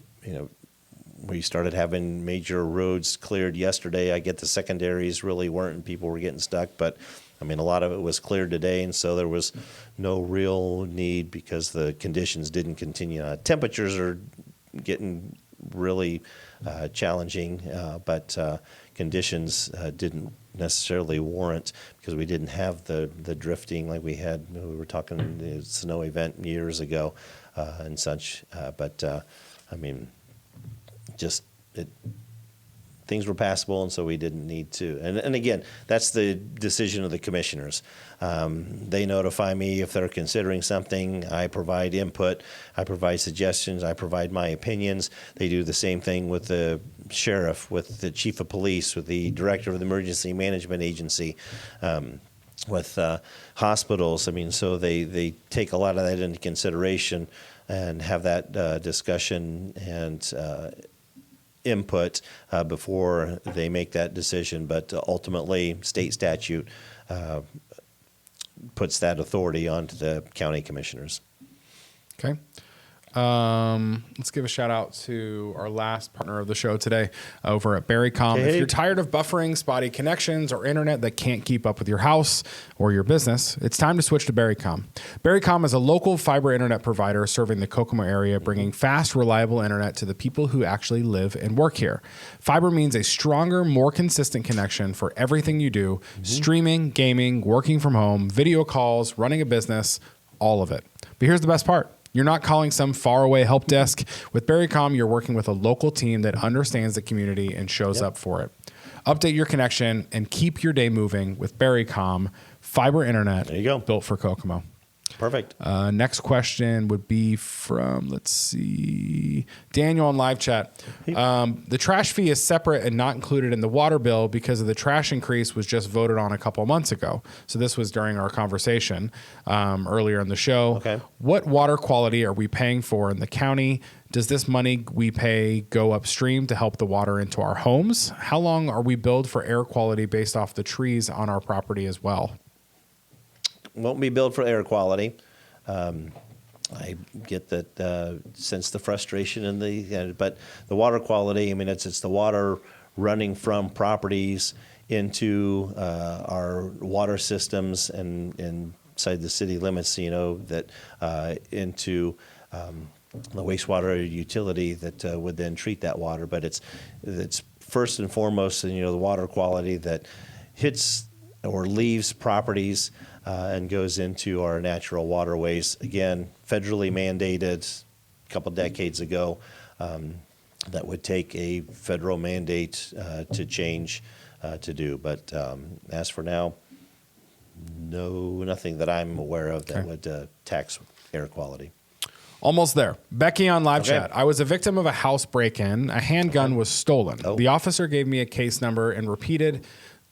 we started having major roads cleared yesterday. I get the secondaries really weren't, and people were getting stuck. But, I mean, a lot of it was cleared today, and so there was no real need because the conditions didn't continue. Temperatures are getting really challenging, but conditions didn't necessarily warrant, because we didn't have the drifting like we had. We were talking the snow event years ago and such. But I mean, just things were passable, and so we didn't need to. And again, that's the decision of the commissioners. They notify me if they're considering something. I provide input. I provide suggestions. I provide my opinions. They do the same thing with the sheriff, with the chief of police, with the director of the emergency management agency, with hospitals. I mean, so they take a lot of that into consideration and have that discussion and input before they make that decision. But ultimately, state statute puts that authority onto the county commissioners. Okay. Let's give a shout out to our last partner of the show today over at Berrycom. Hey. If you're tired of buffering, spotty connections, or internet that can't keep up with your house or your business, it's time to switch to Berrycom. Berrycom is a local fiber internet provider serving the Kokomo area, bringing fast, reliable internet to the people who actually live and work here. Fiber means a stronger, more consistent connection for everything you do: streaming, gaming, working from home, video calls, running a business, all of it. But here's the best part. You're not calling some faraway help desk. With Berrycom, you're working with a local team that understands the community and shows up for it. Update your connection and keep your day moving with Berrycom fiber internet. There you go. Built for Kokomo. Perfect. Next question would be from, let's see, Daniel on live chat. The trash fee is separate and not included in the water bill because of the trash increase was just voted on a couple months ago. So this was during our conversation earlier in the show. Okay. What water quality are we paying for in the county? Does this money we pay go upstream to help the water into our homes? How long are we billed for air quality based off the trees on our property as well? Won't be billed for air quality. I get that, sense the frustration in but the water quality, I mean, it's the water running from properties into our water systems and inside the city limits, that into the wastewater utility that would then treat that water. But it's first and foremost, the water quality that hits or leaves properties and goes into our natural waterways. Again, federally mandated a couple decades ago. That would take a federal mandate to change to do. But as for now, nothing that I'm aware of that would tax air quality. Almost there. Becky on live chat. I was a victim of a house break-in. A handgun was stolen. Oh. The officer gave me a case number and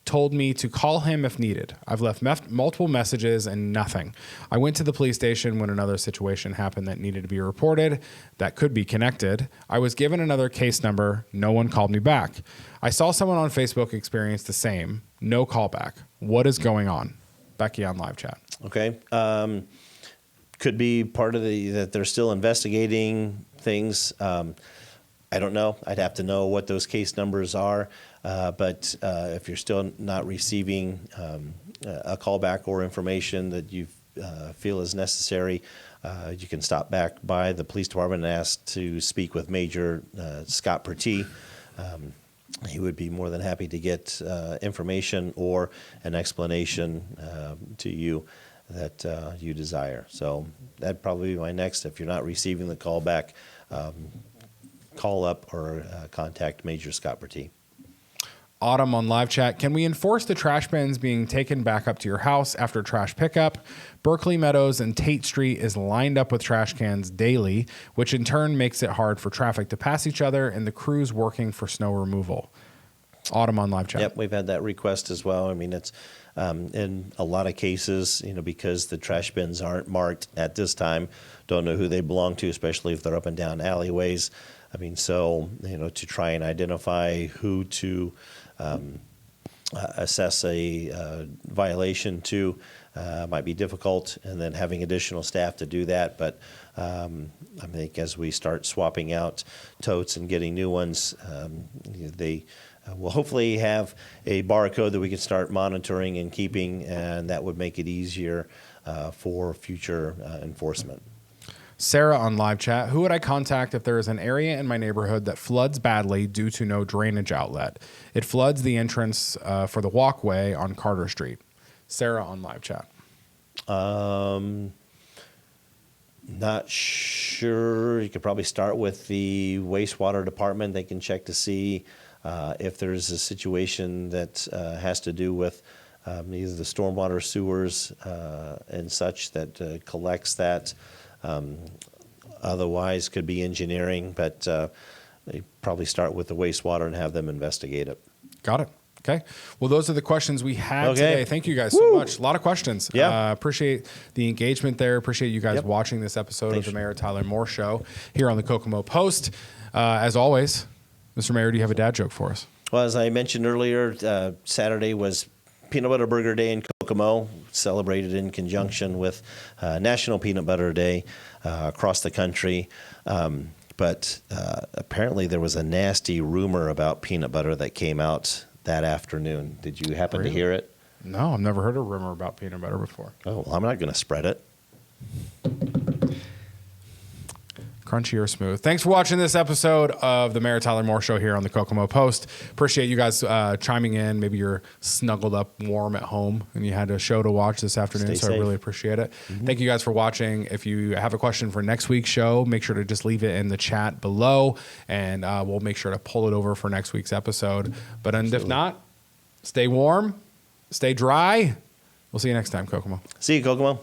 told me to call him if needed. I've left multiple messages and nothing. I went to the police station when another situation happened that needed to be reported that could be connected. I was given another case number. No one called me back. I saw someone on Facebook experience the same. No callback. What is going on? Becky on live chat. Okay. Could be part of that they're still investigating things. I don't know. I'd have to know what those case numbers are. But if you're still not receiving a callback or information that you feel is necessary, you can stop back by the police department and ask to speak with Major Scott Pertee. He would be more than happy to get information or an explanation to you that you desire. So that'd probably be my next. If you're not receiving the callback, call up or contact Major Scott Pertee. Autumn on live chat. Can we enforce the trash bins being taken back up to your house after trash pickup? Berkeley Meadows and Tate Street is lined up with trash cans daily, which in turn makes it hard for traffic to pass each other and the crews working for snow removal. Autumn on live chat. Yep, we've had that request as well. I mean, it's in a lot of cases, because the trash bins aren't marked at this time, don't know who they belong to, especially if they're up and down alleyways. I mean, so, to try and identify who to assess a violation to might be difficult, and then having additional staff to do that. But I think as we start swapping out totes and getting new ones, they will hopefully have a barcode that we can start monitoring and keeping, and that would make it easier for future enforcement. Sarah on live chat, who would I contact if there is an area in my neighborhood that floods badly due to no drainage outlet? It floods the entrance for the walkway on Carter Street. Sarah on live chat. Not sure. You could probably start with the wastewater department. They can check to see if there's a situation that has to do with either the stormwater sewers and such that collects that. Otherwise, could be engineering, but they probably start with the wastewater and have them investigate it. Got it. Okay. Well, those are the questions we had Okay. today. Thank you guys so much. A lot of questions. Yeah. Appreciate the engagement there. Appreciate you guys Yep. watching this episode Thanks. of the Mayor Tyler Moore Show here on the Kokomo Post. As always, Mr. Mayor, do you have a dad joke for us? Well, as I mentioned earlier, Saturday was Peanut Butter Burger Day in Kokomo, celebrated in conjunction with National Peanut Butter Day across the country. But apparently there was a nasty rumor about peanut butter that came out that afternoon. Did you happen to hear it? No, I've never heard a rumor about peanut butter before. Oh, well, I'm not going to spread it. Crunchy or smooth. Thanks for watching this episode of the Mayor Tyler Moore Show here on the Kokomo Post. Appreciate you guys chiming in. Maybe you're snuggled up warm at home and you had a show to watch this afternoon, Stay so safe. I really appreciate it. Thank you guys for watching. If you have a question for next week's show, make sure to just leave it in the chat below, and we'll make sure to pull it over for next week's episode. But if not, stay warm, stay dry. We'll see you next time, Kokomo. See you, Kokomo.